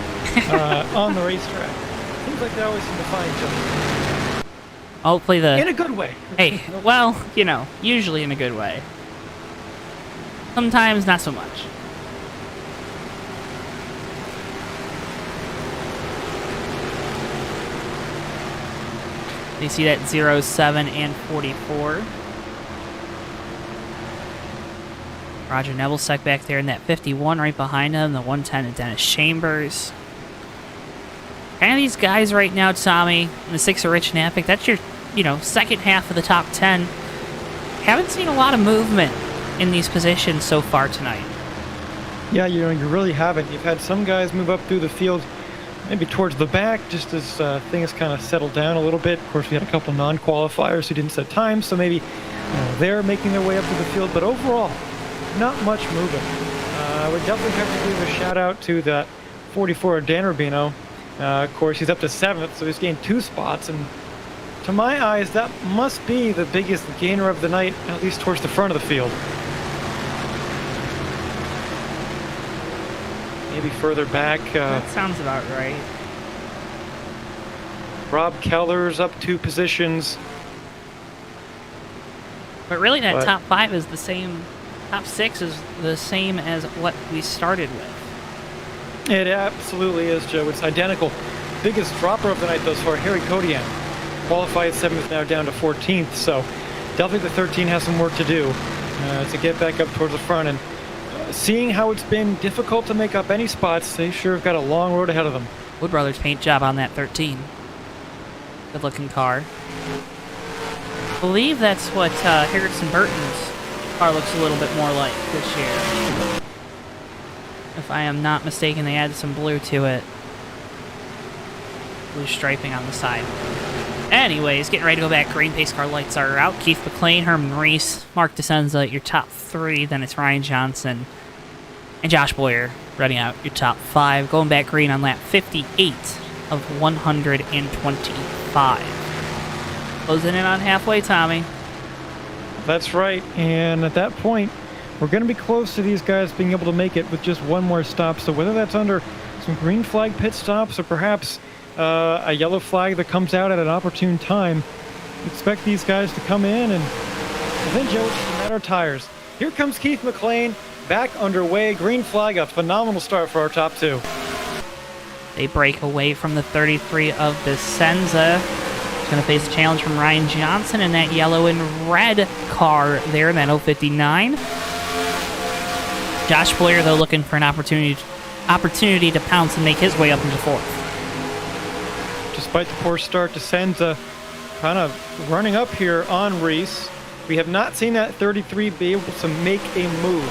S4: on the racetrack. Seems like they always seem to find each other.
S1: Hopefully
S4: in a good way.
S1: Hey, well, usually in a good way. Sometimes not so much. You see that 07 and 44. Roger Nebelsack back there in that 51 right behind him. The 110 of Dennis Chambers. Kind of these guys right now, Tommy, in the 6 of Rich Knappick. That's your, second half of the top 10. Haven't seen a lot of movement in these positions so far tonight.
S4: Yeah, you really haven't. You've had some guys move up through the field, maybe towards the back, just as things kind of settled down a little bit. Of course, we had a couple non-qualifiers who didn't set time, so maybe they're making their way up to the field. But overall, not much moving. We definitely have to give a shout out to that 44 Dan Rubino. Of course, he's up to 7th, so he's gained 2 spots, and to my eyes, that must be the biggest gainer of the night, at least towards the front of the field. Maybe further back.
S1: That sounds about right.
S4: Rob Keller's up 2 positions.
S1: But really, that top 5 is the same. Top 6 is the same as what we started with.
S4: It absolutely is, Joe. It's identical. Biggest dropper of the night thus far, Harry Kodian. Qualified 7th, now down to 14th. So definitely the 13 has some work to do to get back up towards the front. And seeing how it's been difficult to make up any spots, they sure have got a long road ahead of them.
S1: Wood Brothers paint job on that 13. Good looking car. I believe that's what Harrison Burton's car looks a little bit more like this year. If I am not mistaken, they added some blue to it. Blue striping on the side. Anyways, getting ready to go back. Green pace car lights are out. Keith McLean, Herman Reese, Mark DeSenza, your top 3. Then it's Ryan Johnson and Josh Boyer running out your top 5. Going back green on lap 58 of 125. Closing in on halfway, Tommy.
S4: That's right, and at that point, we're going to be close to these guys being able to make it with just one more stop. So whether that's under some green flag pit stops or perhaps a yellow flag that comes out at an opportune time, expect these guys to come in, and then, Joe, it's just a matter of tires. Here comes Keith McLean, back underway. Green flag, a phenomenal start for our top 2.
S1: They break away from the 33 of DeSenza. Going to face a challenge from Ryan Johnson in that yellow and red car there in that 059. Josh Boyer, though, looking for an opportunity to pounce and make his way up into 4th.
S4: Despite the poor start, DeSenza kind of running up here on Reese. We have not seen that 33 be able to make a move.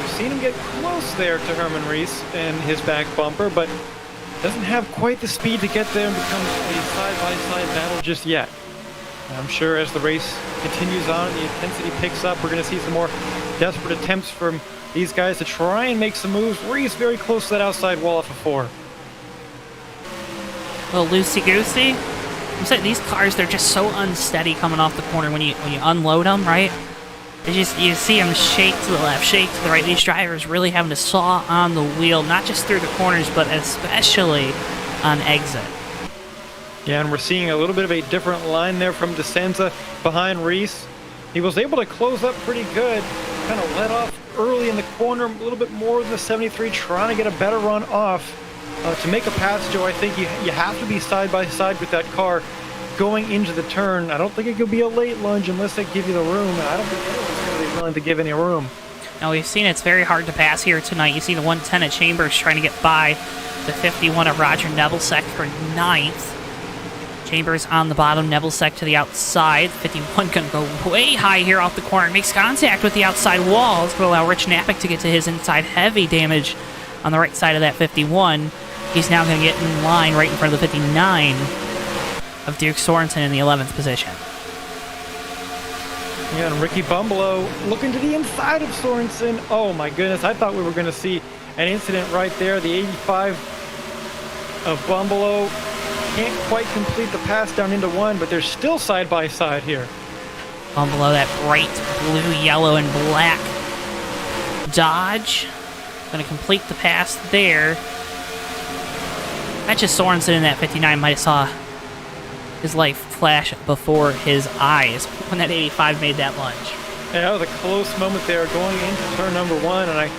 S4: We've seen him get close there to Herman Reese and his back bumper, but doesn't have quite the speed to get there and become a side-by-side battle just yet. I'm sure as the race continues on, the intensity picks up, we're going to see some more desperate attempts from these guys to try and make some moves. Reese very close to that outside wall off of 4.
S1: Well, loosey-goosey. I'm saying these cars, they're just so unsteady coming off the corner when you unload them, right? You see them shake to the left, shake to the right. These drivers really having to saw on the wheel, not just through the corners, but especially on exit.
S4: Yeah, and we're seeing a little bit of a different line there from DeSenza behind Reese. He was able to close up pretty good, kind of let off early in the corner, a little bit more than the 73, trying to get a better run off. To make a pass, Joe, I think you have to be side by side with that car going into the turn. I don't think it could be a late lunge unless they give you the room. I don't think anyone's going to be willing to give any room.
S1: Now, we've seen it's very hard to pass here tonight. You see the 110 of Chambers trying to get by the 51 of Roger Nebelsack for 9th. Chambers on the bottom, Nebelsack to the outside. 51 going to go way high here off the corner. Makes contact with the outside wall. It's going to allow Rich Knappich to get to his inside. Heavy damage on the right side of that 51. He's now going to get in line right in front of the 59 of Duke Sorensen in the 11th position.
S4: Yeah, and Ricky Bumbalow looking to the inside of Sorensen. Oh my goodness, I thought we were going to see an incident right there. The 85 of Bumbalow can't quite complete the pass down into 1, but they're still side by side here.
S1: Bumbalow, that bright blue, yellow, and black Dodge. Going to complete the pass there. That's just Sorensen in that 59 might have saw his life flash before his eyes when that 85 made that lunge.
S4: Yeah, that was a close moment there going into turn number 1. And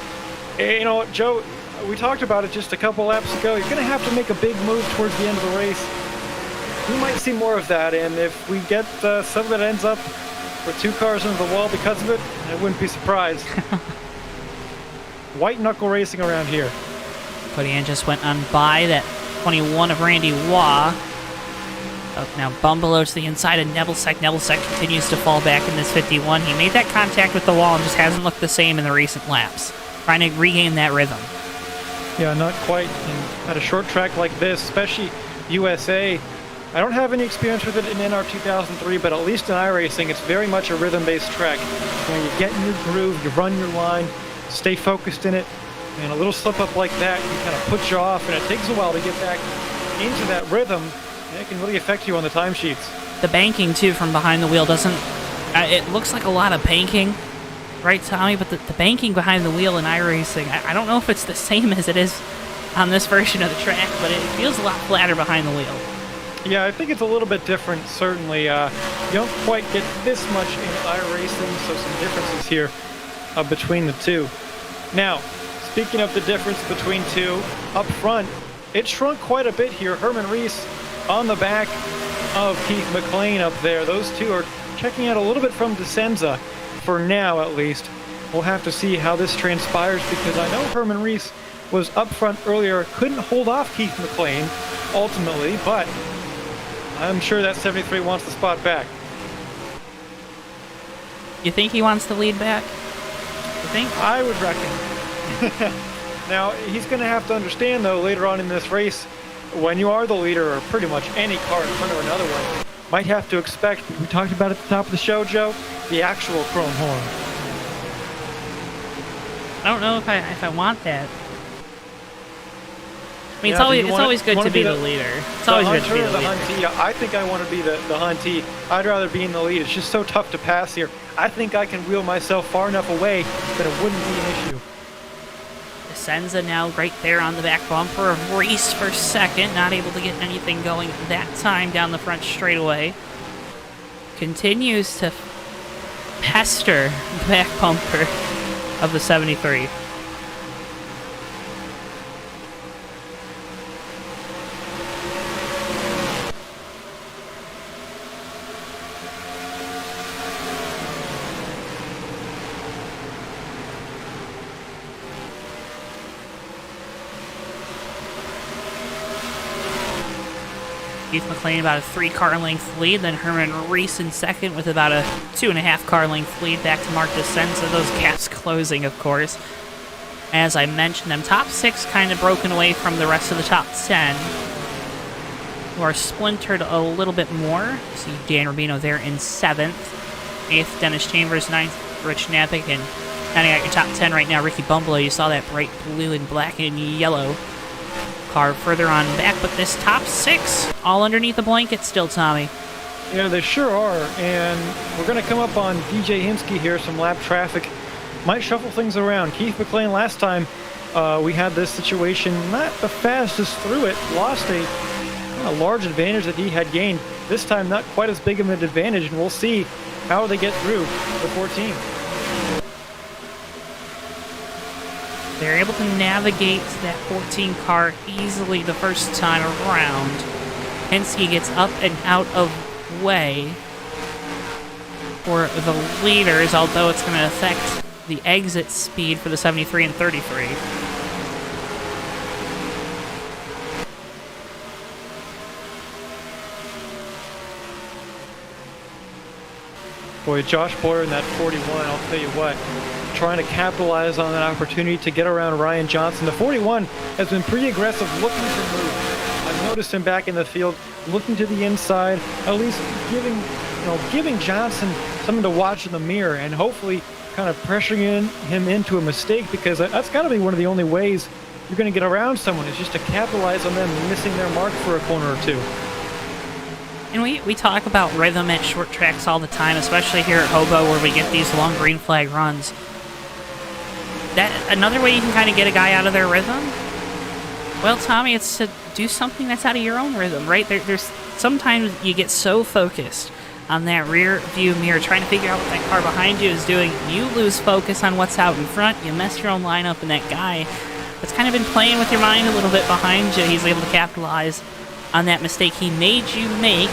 S4: you know what, Joe, we talked about it just a couple laps ago. You're going to have to make a big move towards the end of the race. We might see more of that. And if we get some that ends up with 2 cars into the wall because of it, I wouldn't be surprised. White knuckle racing around here.
S1: Kodian just went on by that 21 of Randy Waugh. Now Bumbalow to the inside of Nebelsack. Nebelsack continues to fall back in this 51. He made that contact with the wall and just hasn't looked the same in the recent laps. Trying to regain that rhythm.
S4: Yeah, not quite. And at a short track like this, especially USA, I don't have any experience with it in NR 2003, but at least in iRacing, it's very much a rhythm-based track. When you get in your groove, you run your line, stay focused in it, and a little slip-up like that can kind of put you off, and it takes a while to get back into that rhythm. And it can really affect you on the timesheets.
S1: The banking, too, from behind the wheel doesn't... it looks like a lot of banking, right, Tommy? But the banking behind the wheel in iRacing, I don't know if it's the same as it is on this version of the track, but it feels a lot flatter behind the wheel.
S4: Yeah, I think it's a little bit different, certainly. You don't quite get this much in iRacing, so some differences here between the two. Now, speaking of the difference between two, up front, it shrunk quite a bit here. Herman Reese on the back of Keith Mclean up there. Those two are checking out a little bit from Descenza, for now at least. We'll have to see how this transpires, because I know Herman Reese was up front earlier, couldn't hold off Keith Mclean ultimately, but I'm sure that 73 wants the spot back.
S1: You think he wants the lead back? You think?
S4: I would reckon. Now, he's going to have to understand, though, later on in this race, when you are the leader, or pretty much any car in front of another one, might have to expect, we talked about at the top of the show, Joe, the actual chrome horn.
S1: I don't know if I want that. I mean,
S4: Yeah,
S1: it's always good to be the leader. It's always good to be the leader.
S4: Huntee. Yeah, I think I want to be the Huntee. I'd rather be in the lead. It's just so tough to pass here. I think I can wheel myself far enough away that it wouldn't be an issue.
S1: Senza now right there on the back bumper of Reese for second. Not able to get anything going that time down the front straightaway. Continues to pester the back bumper of the 73. Keith Mclean about a 3-car length lead, then Herman Reese in second with about a 2.5-car length lead. Back to Mark Descenza, those gaps closing, of course. As I mentioned them, top 6 kind of broken away from the rest of the top 10, who are splintered a little bit more. See Dan Rubino there in 7th. 8th, Dennis Chambers. 9th, Rich Napick. And counting out your top 10 right now, Ricky Bumbalo. You saw that bright blue and black and yellow car further on back, but this top 6 all underneath the blanket still, Tommy.
S4: Yeah, they sure are, and we're going to come up on DJ Hinsky here. Some lap traffic might shuffle things around. Keith Mclean last time we had this situation, not the fastest through it, lost a large advantage that he had gained. This time not quite as big of an advantage, and we'll see how they get through the 14.
S1: They're able to navigate that 14 car easily the first time around. Henske gets up and out of way for the leaders, although it's going to affect the exit speed for the 73 and 33.
S4: Boy, Josh Boyer in that 41, I'll tell you what, trying to capitalize on that opportunity to get around Ryan Johnson. The 41 has been pretty aggressive, looking to move. I've noticed him back in the field, looking to the inside, at least giving Johnson something to watch in the mirror, and hopefully kind of pressuring him into a mistake, because that's got to be one of the only ways you're going to get around someone, is just to capitalize on them missing their mark for a corner or two.
S1: And we talk about rhythm at short tracks all the time, especially here at HOBO, where we get these long green flag runs. That another way you can kind of get a guy out of their rhythm? Well, Tommy, it's to do something that's out of your own rhythm, right? There's sometimes you get so focused on that rear view mirror, trying to figure out what that car behind you is doing. You lose focus on what's out in front. You mess your own lineup, and that guy that's kind of been playing with your mind a little bit behind you, he's able to capitalize on that mistake he made you make,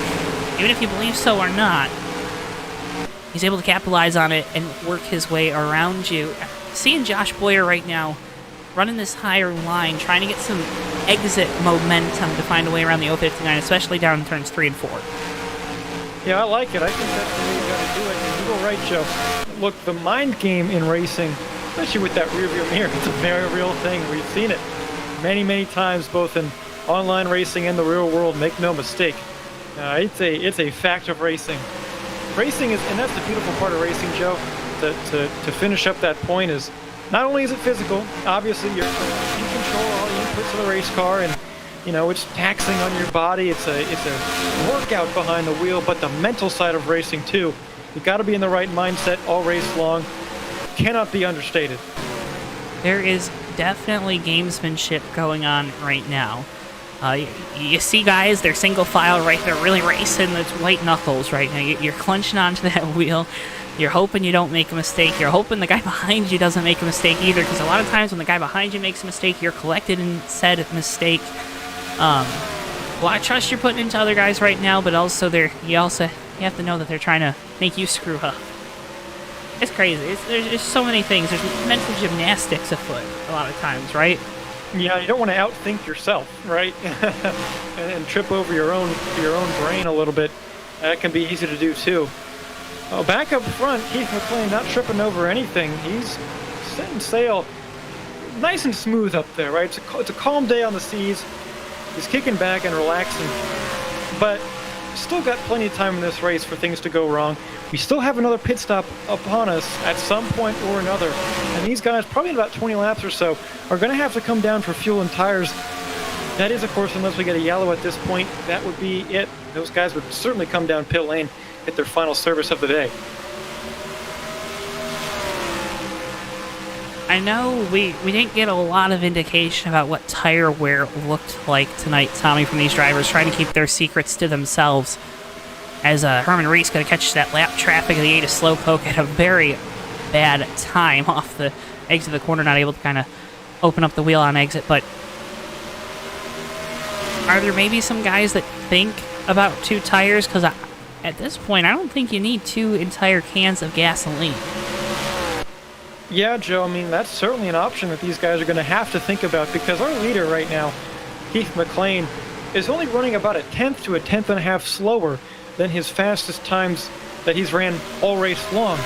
S1: even if you believe so or not. He's able to capitalize on it and work his way around you. Seeing Josh Boyer right now running this higher line, trying to get some exit momentum to find a way around the 059, especially down in turns 3 and 4.
S4: Yeah, I like it. I think that's the way you got to do it. And you're right, Joe. Look, the mind game in racing, especially with that rear view mirror, it's a very real thing. We've seen it many, many times, both in online racing and the real world. Make no mistake. It's a fact of racing. Racing is, and that's the beautiful part of racing, Joe. To finish up that point is, not only is it physical, obviously you control all the inputs of the race car, and You know, it's taxing on your body. It's a workout behind the wheel, but the mental side of racing too. You got to be in the right mindset all race long. Cannot be understated.
S1: There is definitely gamesmanship going on right now. You see guys, they're single file, right? They're really racing. It's white knuckles right now. You're clenching onto that wheel. You're hoping you don't make a mistake. You're hoping the guy behind you doesn't make a mistake either, because a lot of times when the guy behind you makes a mistake, you're collected in said mistake. A lot of trust you're putting into other guys right now, but also you have to know that they're trying to make you screw up. It's crazy. There's so many things. There's mental gymnastics afoot a lot of times, right?
S4: Yeah, you don't want to outthink yourself, right? and trip over your own brain a little bit. That can be easy to do too. Oh, back up front, Keith Mclean not tripping over anything. He's setting sail nice and smooth up there, right? It's a calm day on the seas. He's kicking back and relaxing, but still got plenty of time in this race for things to go wrong. We still have another pit stop upon us at some point or another, and these guys, probably in about 20 laps or so, are going to have to come down for fuel and tires. That is, of course, unless we get a yellow at this point, that would be it. Those guys would certainly come down pit lane at their final service of the day.
S1: I know we didn't get a lot of indication about what tire wear looked like tonight, Tommy, from these drivers, trying to keep their secrets to themselves. As Herman Reese going to catch that lap traffic of the 8 of Slowpoke at a very bad time off the exit of the corner, not able to kind of open up the wheel on exit. But are there maybe some guys that think about 2 tires? Because at this point, I don't think you need 2 entire cans of gasoline.
S4: Yeah, Joe, I mean, that's certainly an option that these guys are going to have to think about, because our leader right now, Keith Mclean, is only running about a tenth to a tenth and a half slower than his fastest times that he's ran all race long.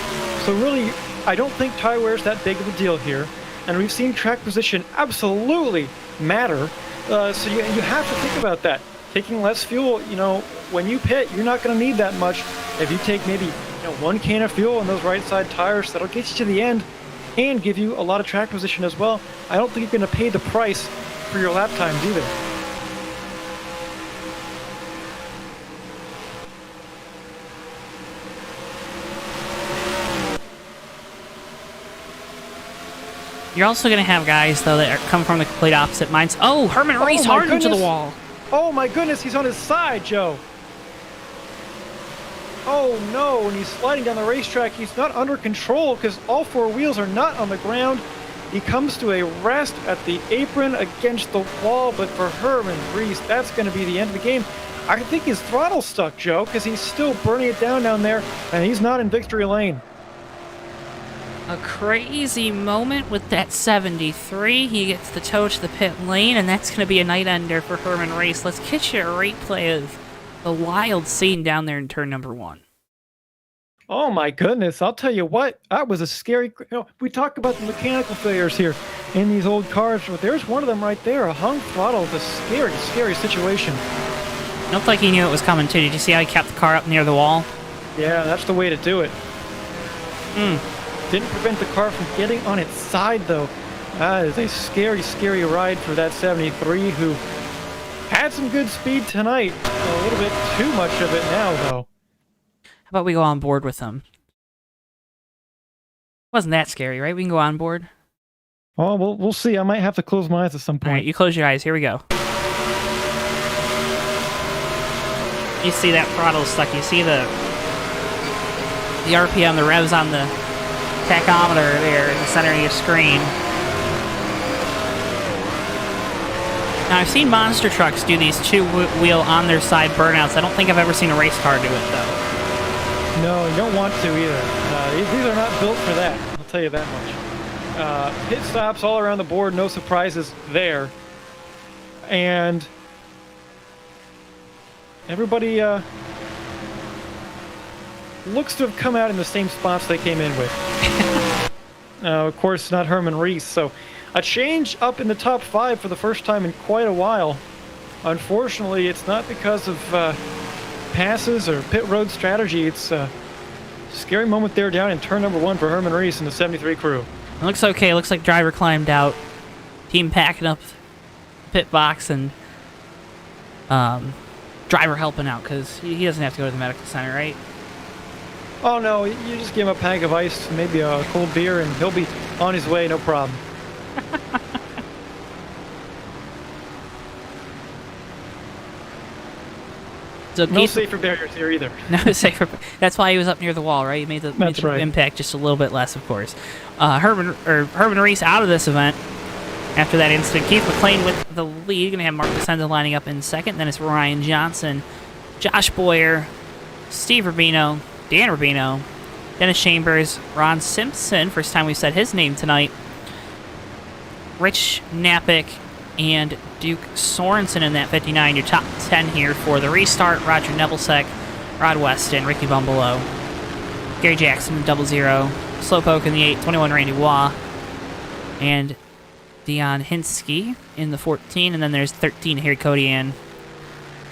S4: So really, I don't think tire wear is that big of a deal here. And we've seen track position absolutely matter. So you have to think about that. Taking less fuel, you know, when you pit, you're not going to need that much. If you take maybe 1 can of fuel on those right side tires, that'll get you to the end and give you a lot of track position as well. I don't think you're going to pay the price for your lap times either.
S1: You're also going to have guys, though, that come from the complete opposite minds. Oh, Herman Reese hard into the wall.
S4: Oh, my goodness, he's on his side, Joe. Oh, no, and he's sliding down the racetrack. He's not under control because all 4 wheels are not on the ground. He comes to a rest at the apron against the wall, but for Herman Reese, that's going to be the end of the game. I think his throttle's stuck, Joe, because he's still burning it down there, and he's not in victory lane.
S1: A crazy moment with that 73. He gets the tow to the pit lane, and that's going to be a night ender for Herman Reese. Let's get you a replay of the wild scene down there in turn number 1.
S4: Oh my goodness, I'll tell you what, that was a scary... we talk about the mechanical failures here in these old cars, but there's one of them right there. A hung throttle is a scary, scary situation.
S1: Looked like he knew it was coming too. Did you see how he kept the car up near the wall?
S4: Yeah, that's the way to do it. Didn't prevent the car from getting on its side, though. That is a scary, scary ride for that 73, who had some good speed tonight. A little bit too much of it now, though.
S1: How about we go on board with him? Wasn't that scary, right? We can go on board.
S4: Oh, we'll see. I might have to close my eyes at some point.
S1: All right, you close your eyes. Here we go. You see that throttle stuck. You see the RPM, the revs on the tachometer there in the center of your screen. Now, I've seen monster trucks do these 2-wheel on their side burnouts. I don't think I've ever seen a race car do it, though.
S4: No, you don't want to either. These are not built for that, I'll tell you that much. Pit stops all around the board, no surprises there. And everybody looks to have come out in the same spots they came in with. Of course, not Herman Reese, so a change up in the top 5 for the first time in quite a while. Unfortunately, it's not because of passes or pit road strategy. It's a scary moment there down in turn number 1 for Herman Reese and the 73 crew.
S1: It looks okay. It looks like driver climbed out. Team packing up pit box, and driver helping out, because he doesn't have to go to the medical center, right?
S4: Oh no, you just give him a pack of ice, maybe a cold beer, and he'll be on his way, no problem.
S1: So
S4: No
S1: Keith,
S4: safer barriers here either.
S1: no safer. That's why he was up near the wall, right? He made the impact just a little bit less, of course. Herman Reese out of this event after that incident. Keith McLean with the lead. Going to have Mark DeSenza lining up in second. Then it's Ryan Johnson, Josh Boyer, Steve Rubino, Dan Rubino, Dennis Chambers, Ron Simpson. First time we've said his name tonight. Rich Napick and Duke Sorensen in that 59. Your top 10 here for the restart. Roger Nebelsack, Rod Weston, Ricky Bumbalo, Gary Jackson, 00, Slowpoke in the 8, 21 Randy Waugh, and Dion Hinsky in the 14. And then there's 13 Harry Kodian,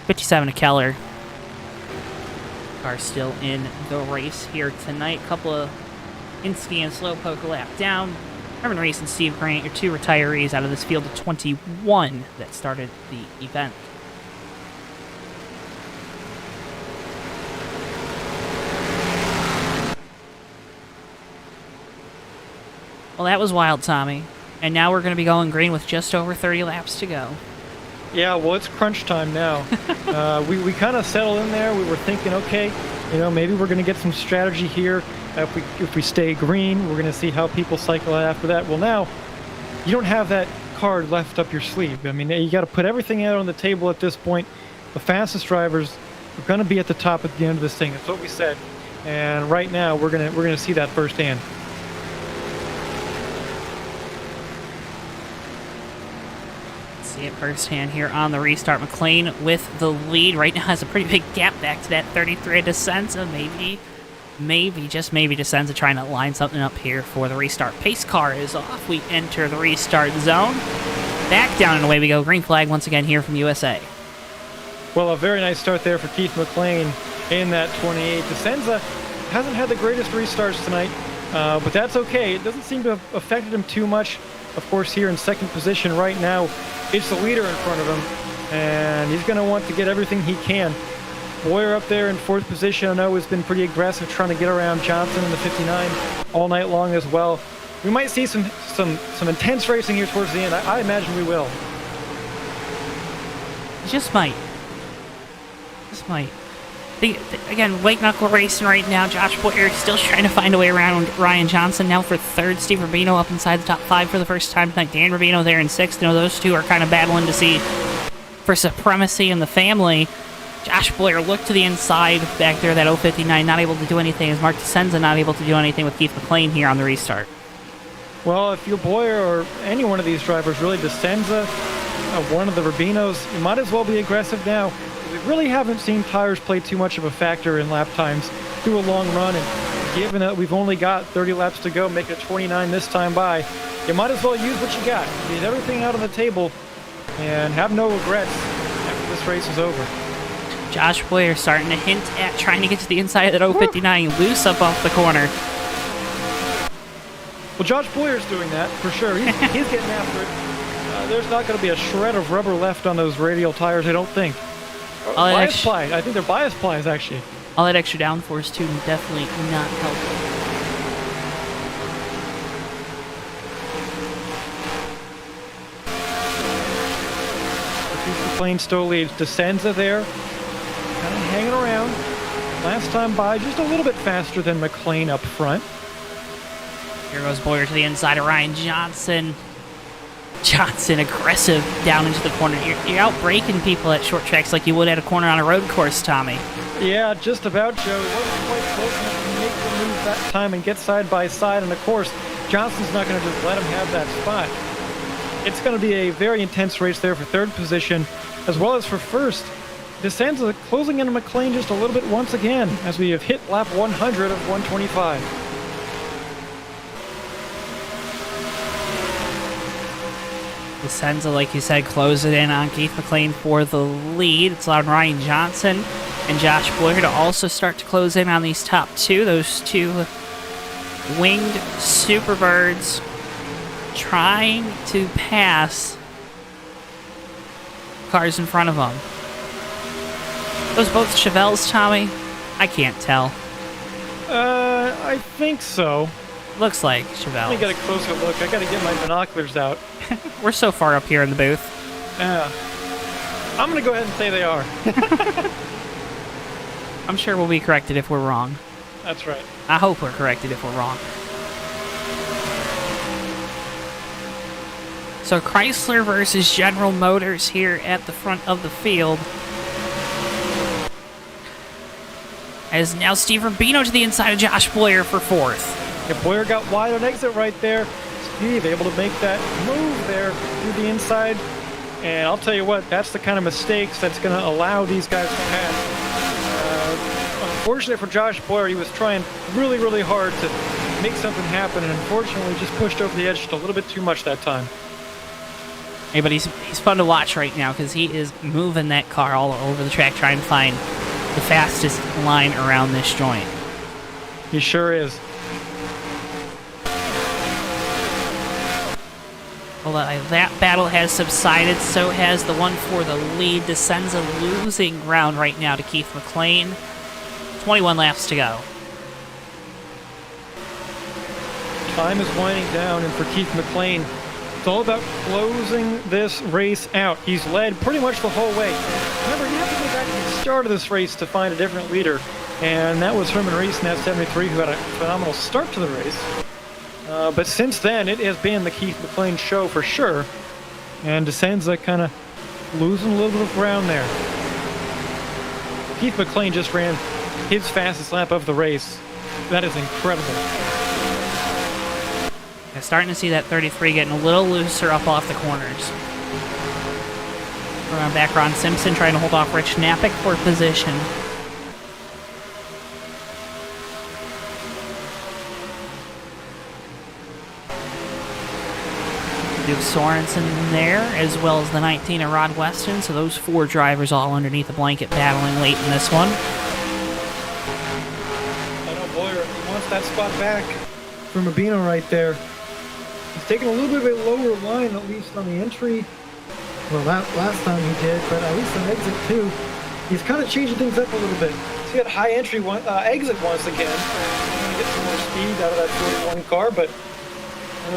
S1: 57 Keller. Are still in the race here tonight. Couple of Hinsky and Slowpoke a lap down. Herman Reese and Steve Grant, your two retirees out of this field of 21 that started the event. Well, that was wild, Tommy. And now we're going to be going green with just over 30 laps to go.
S4: Yeah, well, it's crunch time now. We kind of settled in there. We were thinking, okay, maybe we're going to get some strategy here. If we stay green, we're going to see how people cycle after that. Well, now you don't have that card left up your sleeve. I mean, you got to put everything out on the table at this point. The fastest drivers are going to be at the top at the end of this thing. That's what we said. And right now, we're gonna see that firsthand.
S1: See it firsthand here on the restart. McLean with the lead right now has a pretty big gap back to that 33 DeSenza. Maybe, just maybe, DeSenza trying to line something up here for the restart. Pace car is off. We enter the restart zone. Back down and away we go. Green flag once again here from USA.
S4: Well, a very nice start there for Keith McLean in that 28. DeSenza hasn't had the greatest restarts tonight, but that's okay. It doesn't seem to have affected him too much. Of course, here in second position right now, it's the leader in front of him, and he's going to want to get everything he can. Boyer up there in fourth position, I know, has been pretty aggressive trying to get around Johnson in the 59 all night long as well. We might see some intense racing here towards the end. I imagine we will.
S1: Just might. Again, white knuckle racing right now. Josh Boyer still trying to find a way around Ryan Johnson. Now for third, Steve Rubino up inside the top 5 for the first time tonight. Dan Rubino there in sixth. Those two are kind of battling to see for supremacy in the family. Josh Boyer looked to the inside back there, that 059, not able to do anything, as Mark DeSenza not able to do anything with Keith McLean here on the restart.
S4: Well, if you're Boyer or any one of these drivers, really DeSenza, one of the Rubinos, you might as well be aggressive now. We really haven't seen tires play too much of a factor in lap times through a long run, and given that we've only got 30 laps to go, make it 29 this time by, you might as well use what you got. Get everything out on the table and have no regrets after this race is over.
S1: Josh Boyer starting to hint at trying to get to the inside of that 059, loose up off the corner.
S4: Well, Josh Boyer's doing that, for sure. He's getting after it. There's not going to be a shred of rubber left on those radial tires, I don't think. Bias ply. I think they're bias plies, actually.
S1: All that extra downforce, too, definitely not helpful.
S4: McLean still leaves. DeSenza there, kind of hanging around. Last time by, just a little bit faster than McLean up front.
S1: Here goes Boyer to the inside of Ryan Johnson. Johnson aggressive down into the corner. You're out braking people at short tracks like you would at a corner on a road course, Tommy.
S4: Yeah, just about, Joe. He wasn't quite close enough to make the move that time and get side by side. And of course, Johnson's not going to just let him have that spot. It's going to be a very intense race there for third position, as well as for first. DeSenza closing into McLean just a little bit once again, as we have hit lap 100 of 125.
S1: DeSenza, like you said, closing in on Keith McLean for the lead. It's allowed Ryan Johnson and Josh Boyer to also start to close in on these top two. Those two winged Superbirds trying to pass cars in front of them. Those both Chevelles, Tommy? I can't tell.
S4: I think so.
S1: Looks like
S4: Let
S1: Chevelles.
S4: me get a closer look. I gotta get my binoculars out.
S1: We're so far up here in the booth.
S4: Yeah. I'm gonna go ahead and say they are.
S1: I'm sure we'll be corrected if we're wrong.
S4: That's right.
S1: I hope we're corrected if we're wrong. So Chrysler versus General Motors here at the front of the field. As now Steve Rubino to the inside of Josh Boyer for fourth.
S4: Yeah, Boyer got wide on exit right there. Steve able to make that move there through the inside. And I'll tell you what, that's the kind of mistakes that's going to allow these guys to have. Unfortunately for Josh Boyer, he was trying really, really hard to make something happen, and unfortunately just pushed over the edge just a little bit too much that time.
S1: Hey, but he's fun to watch right now because he is moving that car all over the track trying to find the fastest line around this joint.
S4: He sure is.
S1: Well, that battle has subsided, so has the one for the lead. Descenza losing ground right now to Keith McLean. 21 laps to go.
S4: Time is winding down, and for Keith McLean, it's all about closing this race out. He's led pretty much the whole way. Remember, you have to go back to the start of this race to find a different leader, and that was Herman Reese in that 73, who had a phenomenal start to the race. But since then, it has been the Keith McLean show for sure, and Descenza kind of losing a little bit of ground there. Keith McLean just ran his fastest lap of the race. That is incredible.
S1: Yeah, starting to see that 33 getting a little looser up off the corners. Around back, Ron Simpson trying to hold off Rich Knappich for position. Duke Sorensen there, as well as the 19 of Rod Weston. So those four drivers all underneath the blanket battling late in this one.
S4: I know Boyer, he wants that spot back from Rubino right there. He's taking a little bit of a lower line, at least on the entry. Well, that last time he did, but at least on exit 2, he's kind of changing things up a little bit. He's got high entry exit once again. He's going to get some more speed out of that 41 car, but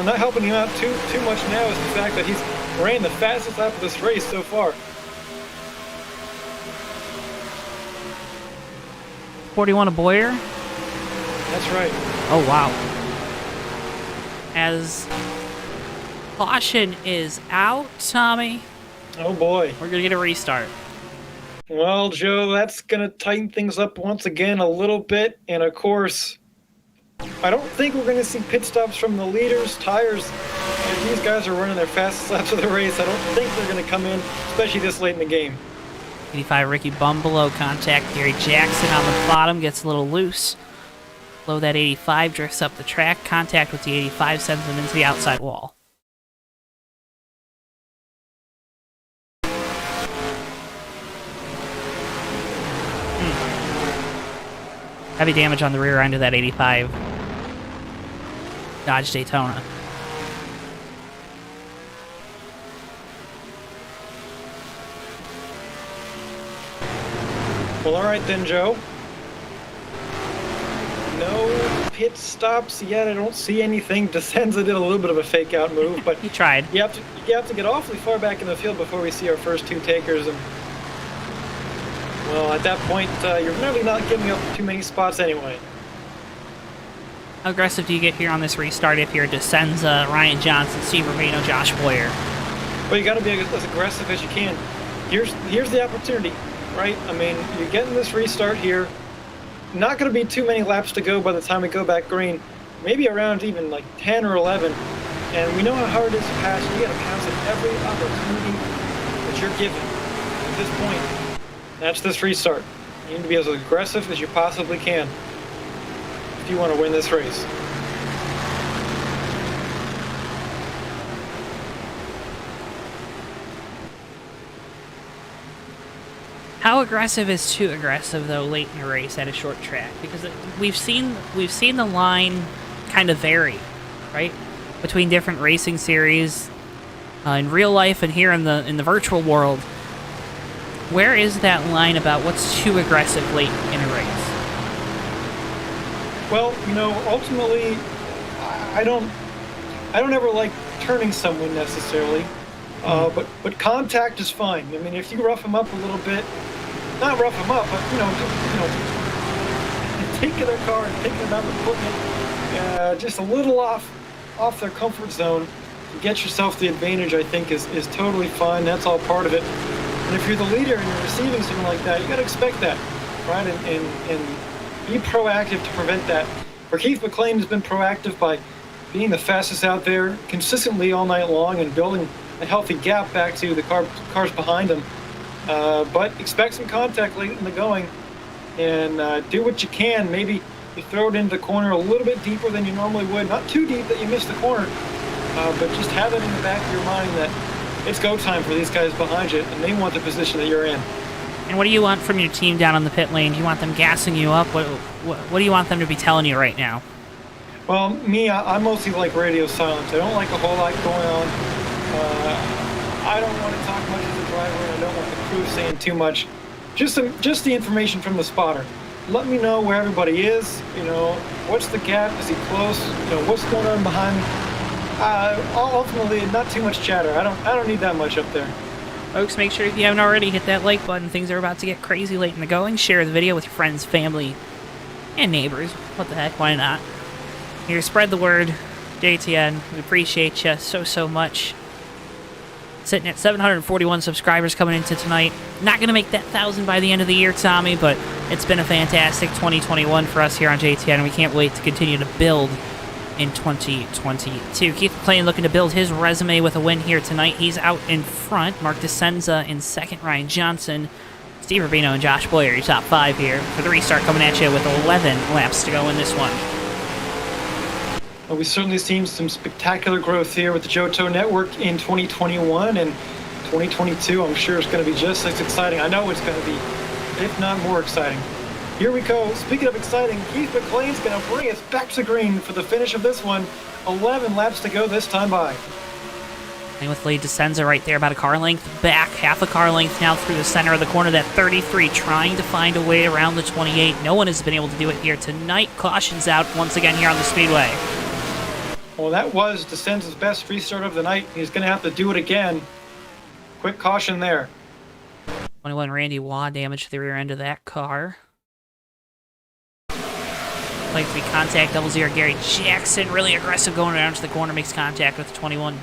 S4: not helping him out too much now is the fact that he's ran the fastest lap of this race so far.
S1: 41 of Boyer.
S4: That's right.
S1: Oh, wow. As caution is out, Tommy,
S4: Oh boy.
S1: we're going to get a restart.
S4: Well, Joe, that's going to tighten things up once again a little bit. And of course, I don't think we're going to see pit stops from the leaders. Tires, if these guys are running their fastest laps of the race, I don't think they're going to come in, especially this late in the game.
S1: 85 Ricky Bum below contact. Gary Jackson on the bottom gets a little loose. Below that 85 drifts up the track. Contact with the 85 sends him into the outside wall. Heavy damage on the rear end of that 85 Dodge Daytona.
S4: Well, all right then, Joe. No pit stops yet. I don't see anything. Descenza did a little bit of a fake out move, but
S1: He tried.
S4: you have to get awfully far back in the field before we see our first two takers. And well, at that point, you're really not giving up too many spots anyway.
S1: How aggressive do you get here on this restart if you're Descenza, Ryan Johnson, Steve Rubino, Josh Boyer?
S4: Well, you got to be as aggressive as you can. Here's the opportunity, right? I mean, you're getting this restart here. Not going to be too many laps to go by the time we go back green. Maybe around even like 10 or 11. And we know how hard it is to pass. You got to pass at every opportunity that you're given at this point. That's this restart. You need to be as aggressive as you possibly can if you want to win this race.
S1: How aggressive is too aggressive though late in the race at a short track? Because we've seen the line kind of vary, right, between different racing series in real life and here in the virtual world. Where is that line about what's too aggressive late in a race?
S4: Well, ultimately, I don't ever like turning someone necessarily, but contact is fine. I mean, if you rough them up a little bit, not rough them up, but taking their car and taking them out and putting it just a little off their comfort zone, to get yourself the advantage, I think is totally fine. That's all part of it. And if you're the leader and you're receiving something like that, you got to expect that, right? And be proactive to prevent that. For Keith McLean has been proactive by being the fastest out there consistently all night long and building a healthy gap back to the cars behind him. But expect some contact late in the going, and do what you can. Maybe you throw it into the corner a little bit deeper than you normally would. Not too deep that you miss the corner, but just have it in the back of your mind that it's go time for these guys behind you, and they want the position that you're in.
S1: And what do you want from your team down on the pit lane? Do you want them gassing you up? What do you want them to be telling you right now?
S4: Well, me, I mostly like radio silence. I don't like a whole lot going on. I don't want to talk much as a driver, and I don't want the crew saying too much. Just the information from the spotter. Let me know where everybody is. What's the gap? Is he close? What's going on behind me? Ultimately, not too much chatter. I don't need that much up there.
S1: Folks, make sure if you haven't already, hit that like button. Things are about to get crazy late in the going. Share the video with your friends, family, and neighbors. What the heck? Why not? Here, spread the word. JTN, we appreciate you so much. Sitting at 741 subscribers coming into tonight. Not going to make that 1,000 by the end of the year, Tommy, but it's been a fantastic 2021 for us here on JTN. We can't wait to continue to build in 2022. Keith McLean looking to build his resume with a win here tonight. He's out in front. Mark DeSenza in second. Ryan Johnson, Steve Rubino, and Josh Boyer, your top 5 here for the restart, coming at you with 11 laps to go in this one.
S4: Well, we've certainly seen some spectacular growth here with the JoeTowNetwork in 2021, and 2022 I'm sure is going to be just as exciting. I know it's going to be, if not more exciting. Here we go. Speaking of exciting, Keith McLean's going to bring us back to green for the finish of this one. 11 laps to go this time by.
S1: And with Lee DeSenza right there, about a car length back, half a car length now through the center of the corner, that 33, trying to find a way around the 28. No one has been able to do it here tonight. Caution's out once again here on the speedway.
S4: Well, that was DeSenza's best restart of the night. He's going to have to do it again. Quick caution there.
S1: 21 Randy Waugh damage to the rear end of that car. Like to be contact, 00 Gary Jackson, really aggressive going around to the corner, makes contact with the 21.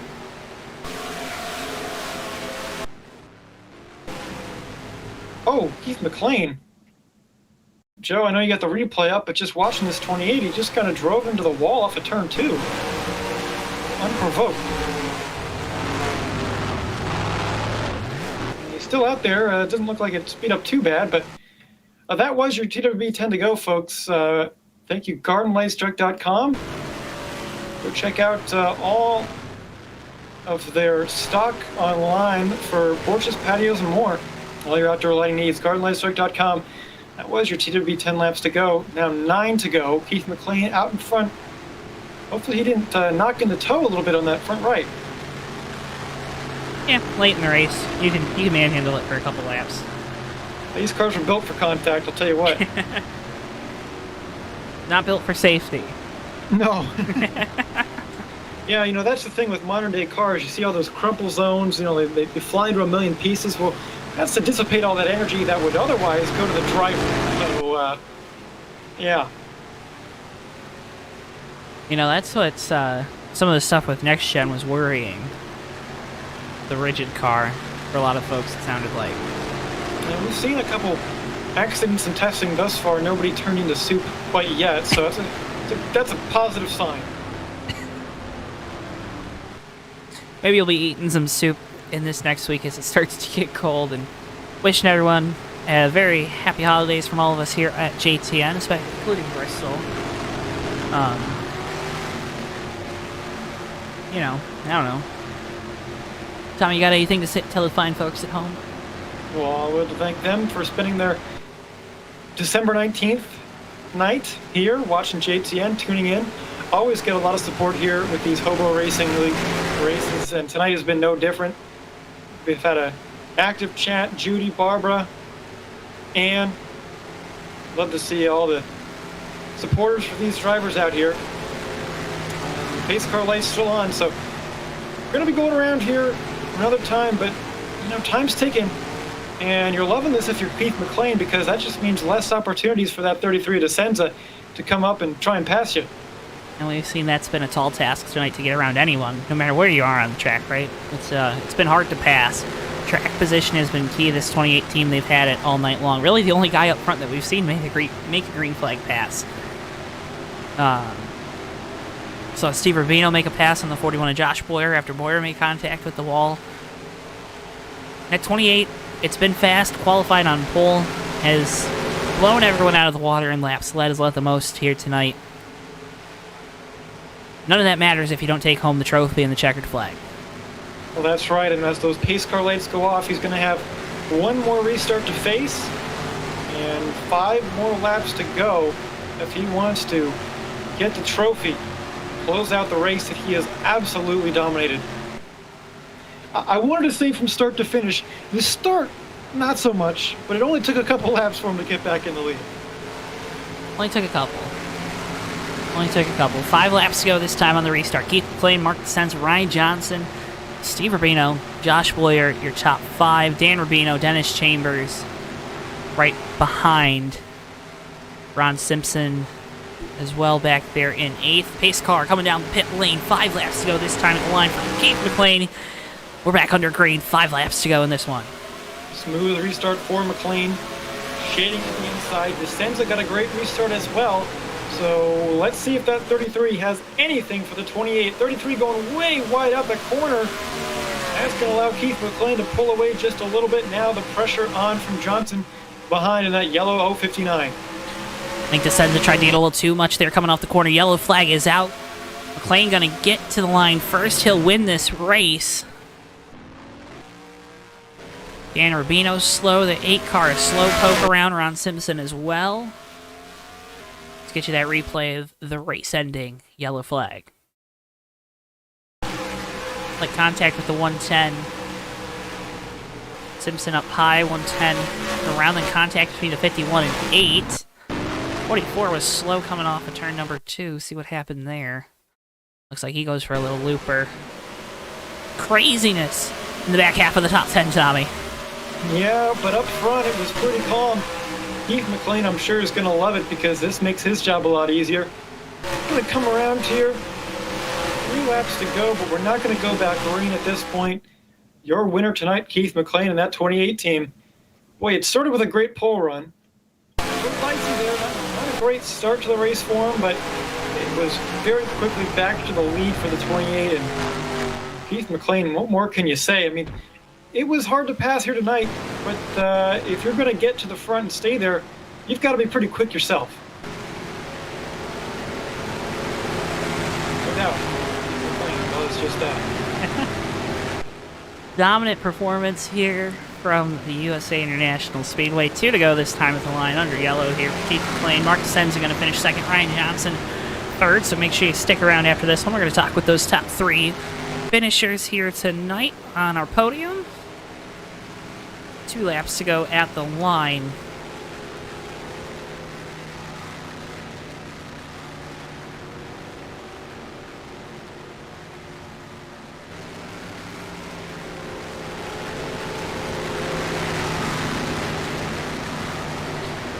S4: Oh, Keith McLean. Joe, I know you got the replay up, but just watching this 28, he just kind of drove into the wall off of turn 2. Unprovoked. He's still out there. It doesn't look like it speed up too bad, but that was your TWB 10 to go, folks. Thank you, GardenLightStruck.com. Go check out all of their stock online for porches, patios, and more. All your outdoor lighting needs, GardenLightStruck.com. That was your TWB 10 laps to go. Now 9 to go. Keith McLean out in front. Hopefully he didn't knock in the toe a little bit on that front right.
S1: Yeah, late in the race. You can manhandle it for a couple laps.
S4: These cars were built for contact, I'll tell you what.
S1: Not built for safety.
S4: No. Yeah, that's the thing with modern day cars. You see all those crumple zones, they fly into a million pieces. Well, that's to dissipate all that energy that would otherwise go to the driver. So, yeah.
S1: That's what's some of the stuff with Next Gen was worrying. The rigid car, for a lot of folks, it sounded like.
S4: Yeah, we've seen a couple accidents and testing thus far. Nobody turned into soup quite yet, so that's a positive sign.
S1: Maybe you'll be eating some soup in this next week as it starts to get cold, and wishing everyone a very happy holidays from all of us here at JTN, especially including Bristol. I don't know. Tom, you got anything to tell the fine folks at home?
S4: Well, I would thank them for spending their December 19th night here watching JTN, tuning in. Always get a lot of support here with these HOBO Racing League races, and tonight has been no different. We've had a active chat, Judy, Barbara, Ann. Love to see all the supporters for these drivers out here. The pace car light's still on, so we're going to be going around here another time, but you know, time's ticking. And you're loving this if you're Keith McLean, because that just means less opportunities for that 33 Descenza to come up and try and pass you.
S1: And we've seen that's been a tall task tonight to get around anyone, no matter where you are on the track, right? It's been hard to pass. Track position has been key. This 28 team, they've had it all night long. Really, the only guy up front that we've seen make a green flag pass. So Steve Rubino make a pass on the 41 of Josh Boyer after Boyer made contact with the wall. At 28, it's been fast. Qualified on pole, has blown everyone out of the water in laps. Led has led the most here tonight. None of that matters if you don't take home the trophy and the checkered flag.
S4: Well, that's right, and as those pace car lights go off, he's going to have one more restart to face and 5 more laps to go if he wants to get the trophy, close out the race that he has absolutely dominated. I wanted to say from start to finish, the start, not so much, but it only took a couple laps for him to get back in the lead.
S1: Only took a couple. 5 laps to go this time on the restart. Keith McLean, Mark Descenza, Ryan Johnson, Steve Rubino, Josh Boyer, your top 5. Dan Rubino, Dennis Chambers, right behind Ron Simpson as well back there in 8th. Pace car coming down the pit lane. 5 laps to go this time at the line for Keith McLean. We're back under green. 5 laps to go in this one.
S4: Smooth restart for McLean. Shading to the inside. Descenza got a great restart as well. So let's see if that 33 has anything for the 28. 33 going way wide up that corner. That's going to allow Keith McLean to pull away just a little bit. Now the pressure on from Johnson behind in that yellow 059.
S1: I think Descenza tried to get a little too much there coming off the corner. Yellow flag is out. McLean going to get to the line first. He'll win this race. Dan Rubino's slow. The 8 car is slow poke around. Ron Simpson as well. Let's get you that replay of the race-ending yellow flag. Like contact with the 110. Simpson up high, 110. Around the contact between the 51 and 8. 44 was slow coming off of turn number 2. See what happened there. Looks like he goes for a little looper. Craziness in the back half of the top 10, Tommy.
S4: Yeah, but up front it was pretty calm. Keith McLean, I'm sure, is going to love it because this makes his job a lot easier. Going to come around here. 3 laps to go, but we're not going to go back green at this point. Your winner tonight, Keith McLean, and that 28 team. Boy, it started with a great pole run. A little dicey there, not a great start to the race for him, but it was very quickly back to the lead for the 28. And Keith McLean, what more can you say? I mean, it was hard to pass here tonight, but if you're going to get to the front and stay there, you've got to be pretty quick yourself. No doubt. Well, it's just that.
S1: Dominant performance here from the USA International Speedway. 2 to go this time at the line under yellow here for Keith McLean. Mark Descenza going to finish 2nd. Ryan Johnson 3rd, so make sure you stick around after this one. We're going to talk with those top 3 finishers here tonight on our podium. 2 laps to go at the line.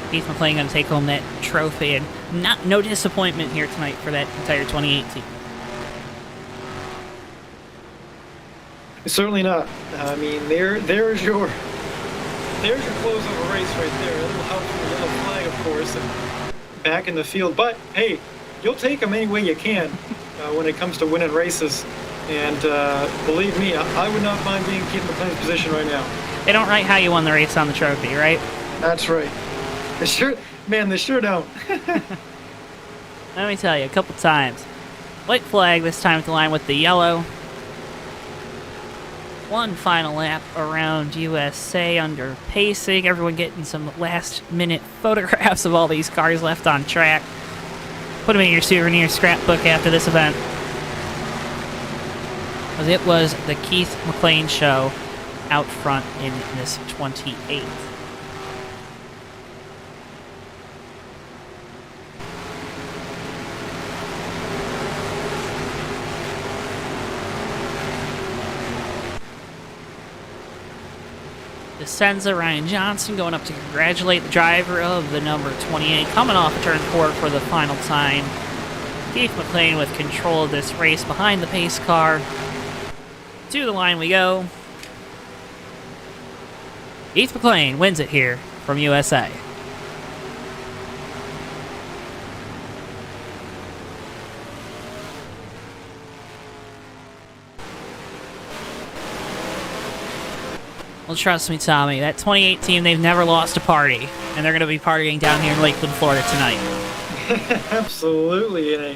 S1: Keith McLean going to take home that trophy, and no disappointment here tonight for that entire 2018.
S4: Certainly not. I mean, there's your close of a race right there. A little help from the yellow flag, of course, and back in the field. But hey, you'll take them any way you can when it comes to winning races. And believe me, I would not mind being in Keith McLean's position right now.
S1: They don't write how you won the race on the trophy, right?
S4: That's right. They sure don't.
S1: Let me tell you, a couple times. White flag this time at the line with the yellow. 1 final lap around USA under pacing. Everyone getting some last-minute photographs of all these cars left on track. Put them in your souvenir scrapbook after this event. Because it was the Keith McLean show out front in this 28th. Senza Ryan Johnson going up to congratulate the driver of the number 28, coming off turn 4 for the final time. Keith Mclean with control of this race behind the pace car. To the line we go. Keith Mclean wins it here from USA. Well, trust me, Tommy, that 28 team, they've never lost a party, and they're going to be partying down here in Lakeland, Florida tonight.
S4: Absolutely. In a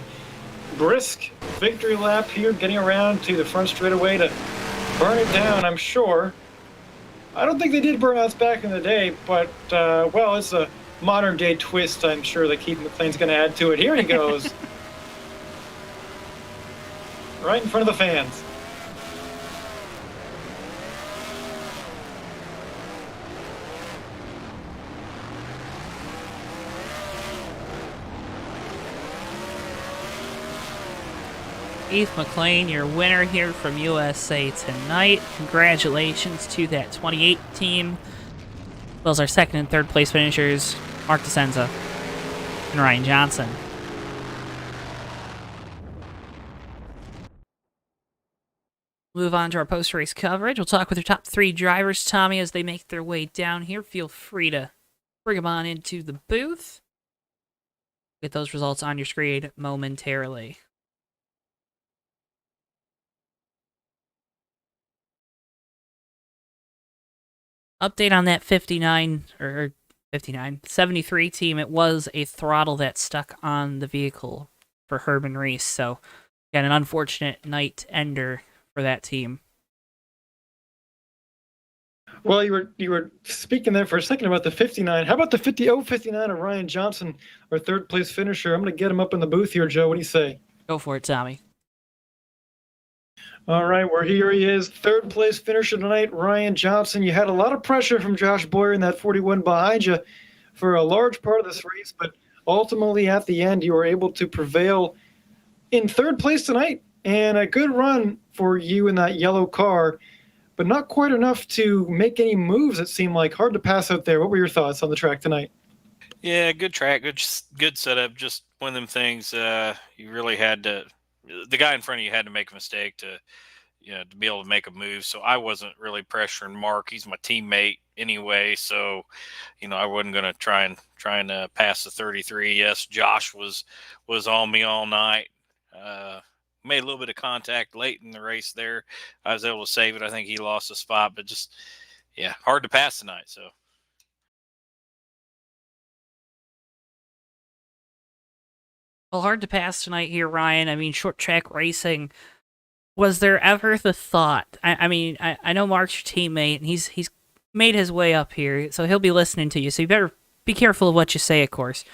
S4: brisk victory lap here, getting around to the front straightaway to burn it down, I'm sure. I don't think they did burnouts back in the day, but, well, it's a modern-day twist, I'm sure, that Keith McLean's going to add to it. Here he goes. Right in front of the fans.
S1: Keith Mclean, your winner here from USA tonight. Congratulations to that 28 team. As well as our second and third place finishers, Mark DeSenza and Ryan Johnson. Move on to our post-race coverage. We'll talk with your top 3 drivers, Tommy, as they make their way down here. Feel free to bring them on into the booth. Get those results on your screen momentarily. Update on that 73 team. It was a throttle that stuck on the vehicle for Herman Reese. So, again, an unfortunate night ender for that team.
S4: Well, you were speaking there for a second about the 59. How about the 59 of Ryan Johnson, our third place finisher? I'm going to get him up in the booth here, Joe. What do you say?
S1: Go for it, Tommy.
S4: All right, well, here he is, third place finisher tonight, Ryan Johnson. You had a lot of pressure from Josh Boyer in that 41 behind you for a large part of this race, but ultimately at the end you were able to prevail in third place tonight, and a good run for you in that yellow car, but not quite enough to make any moves, it seemed like. Hard to pass out there. What were your thoughts on the track tonight?
S5: Yeah, good track, good setup. Just one of them things you really had to – the guy in front of you had to make a mistake to be able to make a move. So I wasn't really pressuring Mark. He's my teammate anyway. So, I wasn't going to try and pass the 33. Yes, Josh was on me all night. Made a little bit of contact late in the race there. I was able to save it. I think he lost a spot, but just, hard to pass tonight. So.
S1: Well, hard to pass tonight here, Ryan. I mean, short track racing. Was there ever the thought? I know Mark's your teammate, and he's made his way up here, so he'll be listening to you. So you better be careful of what you say, of course.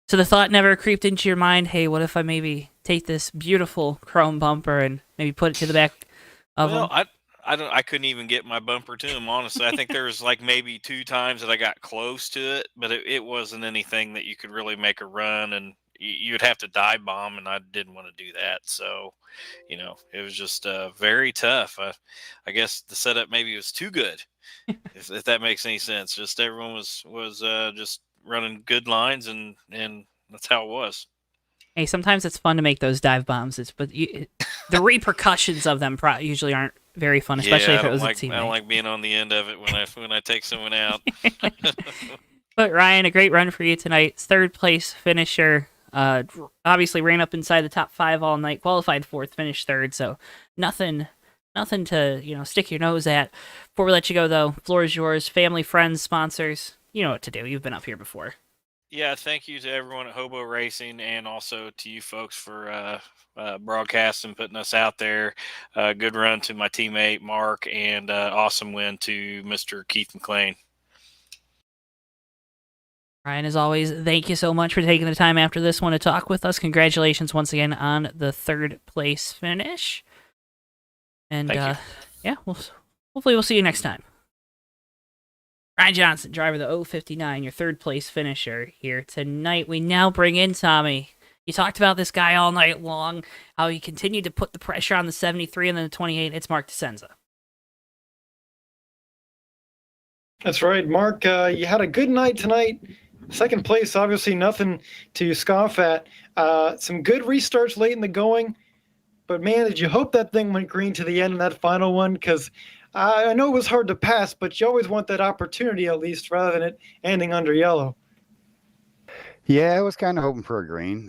S1: So the thought never creeped into your mind, hey, what if I maybe take this beautiful chrome bumper and maybe put it to the back of him?
S5: I couldn't even get my bumper to him, honestly. I think there was like maybe 2 times that I got close to it, but it wasn't anything that you could really make a run, and you'd have to dive bomb, and I didn't want to do that. So, it was just very tough. I guess the setup maybe was too good, if that makes any sense. Just everyone was just running good lines, and that's how it was.
S1: Hey, sometimes it's fun to make those dive bombs, but the repercussions of them usually aren't very fun, especially if it was a teammate.
S5: I don't like being on the end of it when I take someone out.
S1: But Ryan, a great run for you tonight. Third place finisher. Obviously ran up inside the top 5 all night. Qualified 4th, finished 3rd. So nothing to stick your nose at. Before we let you go, though, floor is yours. Family, friends, sponsors. You know what to do. You've been up here before.
S5: Yeah, thank you to everyone at HOBO Racing, and also to you folks for broadcasting, putting us out there. Good run to my teammate Mark, and awesome win to Mr. Keith McLean.
S1: Ryan, as always, thank you so much for taking the time after this one to talk with us. Congratulations once again on the 3rd place finish. And Yeah, hopefully we'll see you next time. Ryan Johnson, driver of the 059, your third place finisher here tonight. We now bring in Tommy. You talked about this guy all night long, how he continued to put the pressure on the 73 and then the 28. It's Mark DeCenza.
S4: That's right, Mark. You had a good night tonight. Second place, obviously nothing to scoff at. Some good restarts late in the going. But man, did you hope that thing went green to the end in that final one? Because I know it was hard to pass, but you always want that opportunity at least rather than it ending under yellow.
S6: Yeah, I was kind of hoping for a green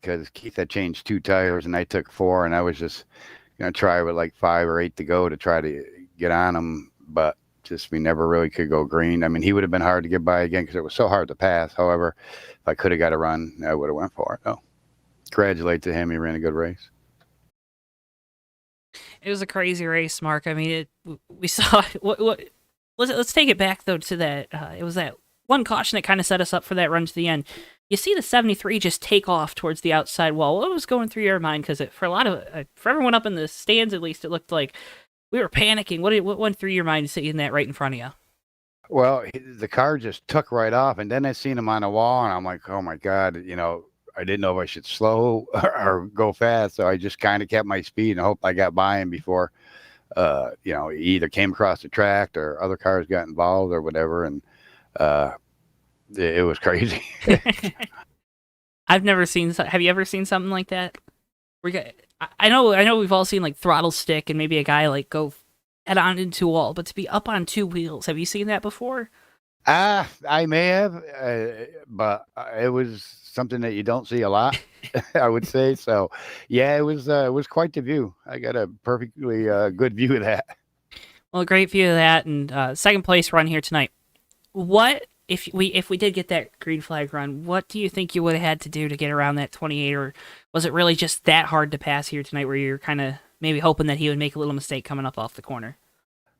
S6: because Keith had changed 2 tires and I took 4, and I was just going to try with like 5 or 8 to go to try to get on him. But just we never really could go green. I mean, he would have been hard to get by again because it was so hard to pass. However, if I could have got a run, I would have went for it. Oh, congratulate to him. He ran a good race.
S1: It was a crazy race, Mark. I mean, we saw let's take it back though to that. It was that one caution that kind of set us up for that run to the end. You see the 73 just take off towards the outside wall. What was going through your mind? Because for a lot of for everyone up in the stands, at least, it looked like we were panicking. What went through your mind seeing that right in front of you?
S6: Well, the car just took right off, and then I seen him on the wall, and I'm like, oh my God, you know, I didn't know if I should slow or go fast, so I just kind of kept my speed and hope I got by him before, you know, he either came across the track or other cars got involved or whatever, and it was crazy.
S1: I've never seen. Have you ever seen something like that? I know we've all seen like throttle stick and maybe a guy like go head on into a wall, but to be up on 2 wheels, have you seen that before?
S6: I may have, but it was something that you don't see a lot, I would say. So, yeah, it was quite the view. I got a perfectly good view of that.
S1: Well, a great view of that, and second place run here tonight. What if we did get that green flag run? What do you think you would have had to do to get around that 28, or was it really just that hard to pass here tonight, where you're kind of maybe hoping that he would make a little mistake coming up off the corner?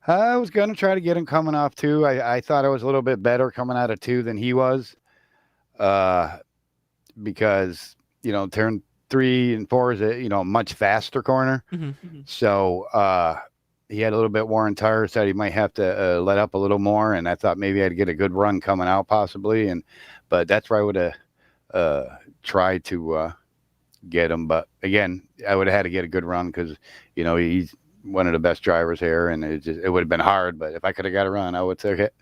S6: I was going to try to get him coming off 2. I thought I was a little bit better coming out of 2 than he was, because, you know, turn 3 and 4 is a, you know, much faster corner.
S1: Mm-hmm.
S6: So he had a little bit worn tires, said he might have to let up a little more, and I thought maybe I'd get a good run coming out possibly, but that's where I would have tried to get him. But again, I would have had to get a good run because, you know, he's one of the best drivers here, and it would have been hard, but if I could have got a run, I would take it.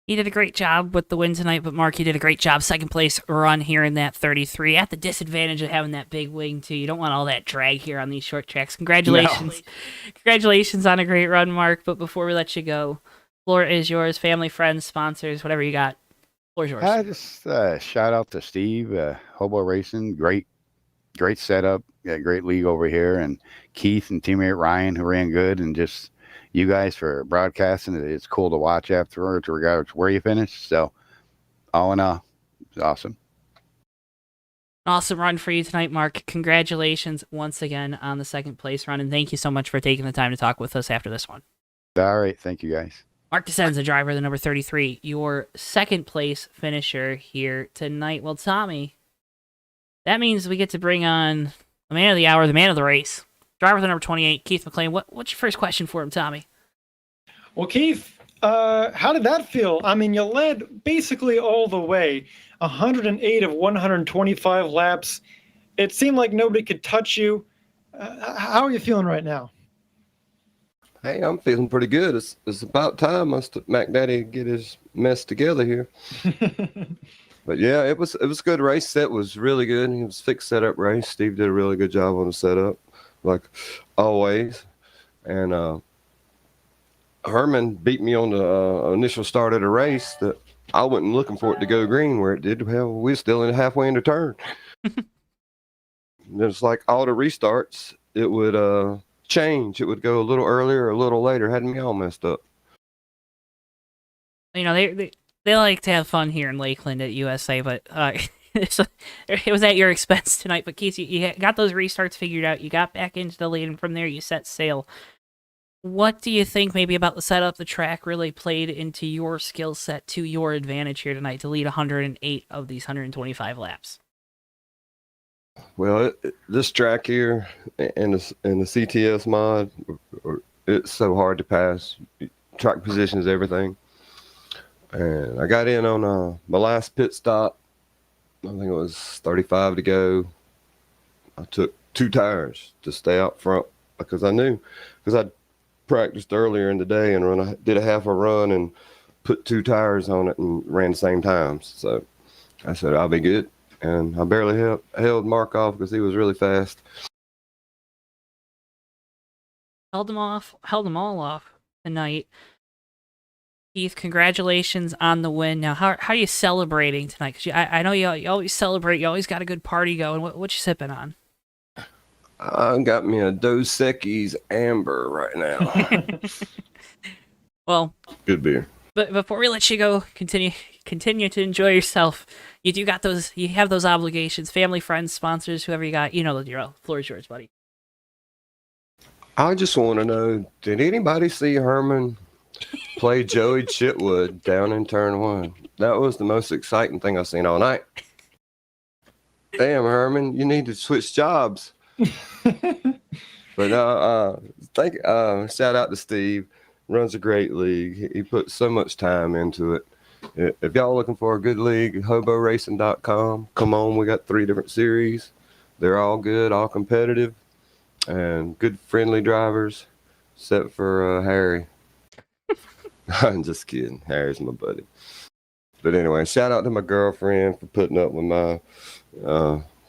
S1: He did a great job with the win tonight, but Mark, you did a great job. Second place run here in that 33 at the disadvantage of having that big wing too. You don't want all that drag here on these short tracks. Congratulations. No. Congratulations on a great run, Mark. But before we let you go, floor is yours. Family, friends, sponsors, whatever you got. Floor is yours.
S6: I just shout out to Steve, Hobo Racing. Great setup. Got a great league over here, and Keith and teammate Ryan, who ran good, and just you guys for broadcasting. It's cool to watch afterwards, regardless where you finish. So, all in all, it's awesome.
S1: Awesome run for you tonight, Mark. Congratulations once again on the second place run, and thank you so much for taking the time to talk with us after this one.
S6: All right, thank you guys.
S1: Mark DeCenza, driver of the number 33, your second place finisher here tonight. Well, Tommy, that means we get to bring on the man of the hour, the man of the race, driver of the number 28, Keith Mclean. What's your first question for him, Tommy?
S4: Well, Keith, how did that feel? I mean, you led basically all the way, 108 of 125 laps. It seemed like nobody could touch you. How are you feeling right now?
S7: Hey, I'm feeling pretty good. It's about time Mac Daddy get his mess together here. But yeah, it was a good race. Set was really good. It was a fixed setup race. Steve did a really good job on the setup, like always. And Herman beat me on the initial start of the race. That I wasn't looking for it to go green where it did. Well, we're still halfway in the turn. It's like all the restarts, it would change. It would go a little earlier or a little later. Had me all messed up.
S1: You know, they like to have fun here in Lakeland at USA, but it was at your expense tonight. But Keith, you got those restarts figured out. You got back into the lead, and from there you set sail. What do you think maybe about the setup, the track really played into your skill set to your advantage here tonight to lead 108 of these 125 laps?
S7: Well, this track here and the CTS mod, it's so hard to pass. Track position is everything. And I got in on my last pit stop. I think it was 35 to go. I took 2 tires to stay out front because I practiced earlier in the day and did a half a run and put 2 tires on it and ran the same times. So I said, I'll be good. And I barely held Mark off because he was really fast.
S1: Held them all off tonight. Keith, congratulations on the win. Now, how are you celebrating tonight? Because I know you always celebrate. You always got a good party going. What you sipping on?
S7: I got me a Dos Equis Amber right now.
S1: Well,
S7: Good beer.
S1: but before we let you go, continue to enjoy yourself. You have those obligations, family, friends, sponsors, whoever you got. You know the drill. Floor is yours, buddy.
S7: I just want to know, did anybody see Herman play Joey Chitwood down in turn 1? That was the most exciting thing I've seen all night. Damn, Herman, you need to switch jobs. But shout out to Steve. Runs a great league. He put so much time into it. If y'all looking for a good league, HOBORacing.com. Come on, we got 3 different series. They're all good, all competitive, and good friendly drivers, except for Harry. I'm just kidding. Harry's my buddy. But anyway, shout out to my girlfriend for putting up with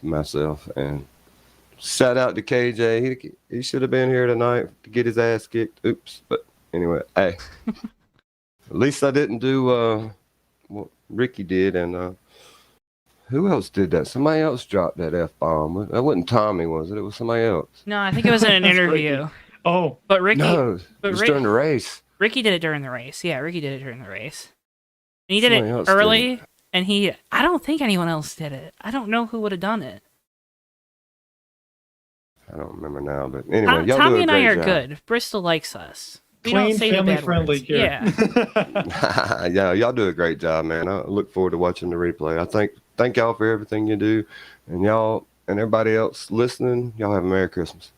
S7: myself, and shout out to KJ. He should have been here tonight to get his ass kicked. Oops. But anyway, hey, at least I didn't do what Ricky did, and who else did that? Somebody else dropped that F-bomb. That wasn't Tommy, was it? It was somebody else.
S1: No, I think it was in an interview.
S3: Oh,
S1: But Ricky,
S7: No, it was during the race.
S1: Ricky did it during the race. Yeah, Ricky did it during the race. And he did
S7: Somebody
S1: it
S7: else did
S1: early,
S7: it.
S1: and I don't think anyone else did it. I don't know who would have done it.
S7: I don't remember now, but anyway, y'all
S1: Tommy
S7: do a
S1: and I
S7: great
S1: are
S7: job.
S1: good. Bristol likes us. We
S3: clean,
S1: don't say the
S3: family
S1: bad
S3: friendly
S1: words.
S3: here.
S1: Yeah.
S7: Yeah, y'all do a great job, man. I look forward to watching the replay. I thank y'all for everything you do, and y'all and everybody else listening. Y'all have a Merry Christmas.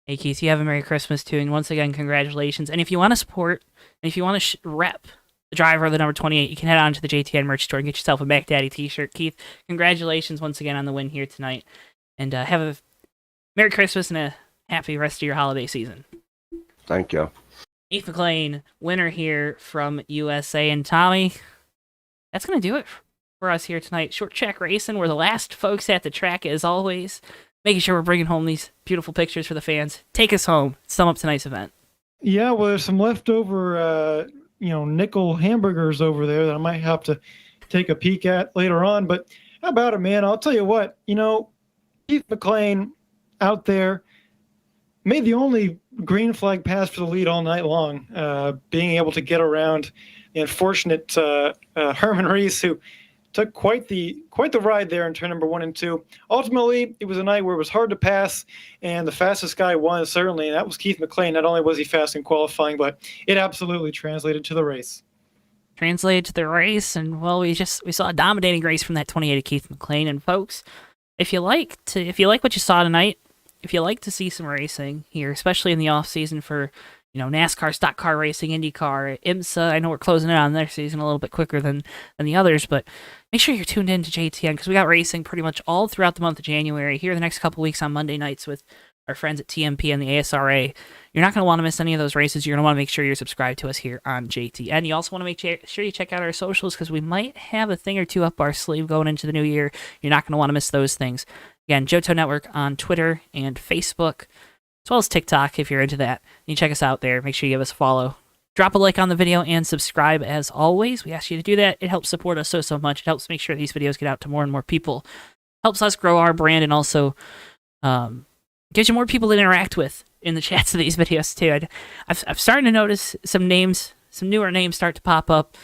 S1: Hey, Keith, you have a Merry Christmas, too. And once again, congratulations. And if you want to support, and if you want to rep the driver of the number 28, you can head on to the JTN merch store and get yourself a Mac Daddy t-shirt. Keith, congratulations once again on the win here tonight. And have a Merry Christmas and a happy rest of your holiday season.
S7: Thank y'all.
S1: Keith Mclean, winner here from USA. And Tommy, that's going to do it for us here tonight. Short track racing. We're the last folks at the track, as always. Making sure we're bringing home these beautiful pictures for the fans. Take us home. Sum up tonight's event.
S4: Yeah, well, there's some leftover, nickel hamburgers over there that I might have to take a peek at later on. But how about it, man? I'll tell you what, Keith Mclean out there made the only green flag pass for the lead all night long, being able to get around the unfortunate Herman Reese, who took quite the ride there in turn number 1 and 2. Ultimately, it was a night where it was hard to pass, and the fastest guy won, certainly, and that was Keith Mclean. Not only was he fast in qualifying, but it absolutely translated to the race.
S1: Translated to the race, and well, we saw a dominating race from that 28 of Keith Mclean. And folks, if you like what you saw tonight, if you like to see some racing here, especially in the off season for NASCAR, stock car racing, IndyCar, IMSA. I know we're closing in on their season a little bit quicker than the others, but make sure you're tuned in to JTN because we got racing pretty much all throughout the month of January. Here the next couple weeks on Monday nights with our friends at TMP and the ASRA. You're not going to want to miss any of those races. You're going to want to make sure you're subscribed to us here on JTN. You also want to make sure you check out our socials because we might have a thing or two up our sleeve going into the new year. You're not going to want to miss those things. Again, JoeTowNetwork on Twitter and Facebook, as well as TikTok if you're into that. You check us out there. Make sure you give us a follow. Drop a like on the video and subscribe as always. We ask you to do that. It helps support us so much. It helps make sure these videos get out to more and more people. Helps us grow our brand and also gives you more people to interact with in the chats of these videos too. I've started to notice some newer names start to pop up.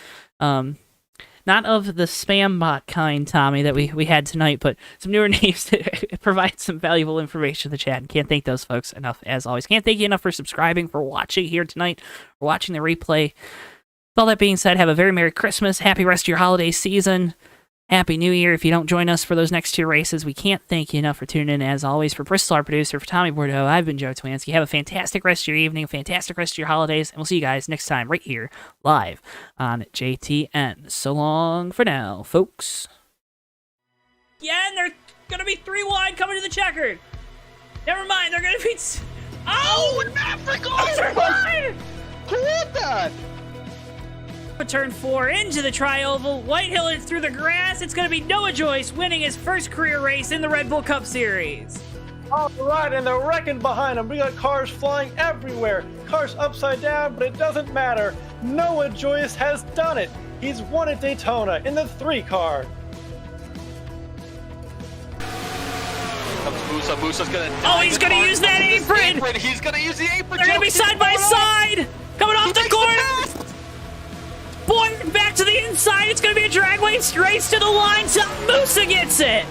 S1: Not of the spam bot kind, Tommy, that we had tonight, but some newer names that provide some valuable information in the chat. Can't thank those folks enough, as always. Can't thank you enough for subscribing, for watching here tonight, for watching the replay. With all that being said, have a very Merry Christmas, happy rest of your holiday season. Happy New Year. If you don't join us for those next 2 races, we can't thank you enough for tuning in. As always, for Bristol, our producer, for Tommy Bordeaux, I've been Joe Twansky. Have a fantastic rest of your evening, a fantastic rest of your holidays, and we'll see you guys next time right here, live on JTN. So long for now, folks. Yeah, and they're going to be 3 wide coming to the checkered. Never mind, they're going to be... Oh, Maverick! Oh,
S2: What that?
S1: Turn 4 into the tri-oval. Whitehill through the grass. It's going to be Noah Joyce winning his first career race in the Red Bull Cup Series.
S2: All right, and they're wrecking behind him. We got cars flying everywhere. Cars upside down, but it doesn't matter. Noah Joyce has done it. He's won at Daytona in the 3 car.
S8: Comes Musa. Musa's gonna.
S1: Oh, he's going to use that apron.
S8: He's gonna use the apron.
S1: They're going to be side by side. Coming off the corner. Boy, back to the inside. It's going to be a drag race to the line. Musa gets it.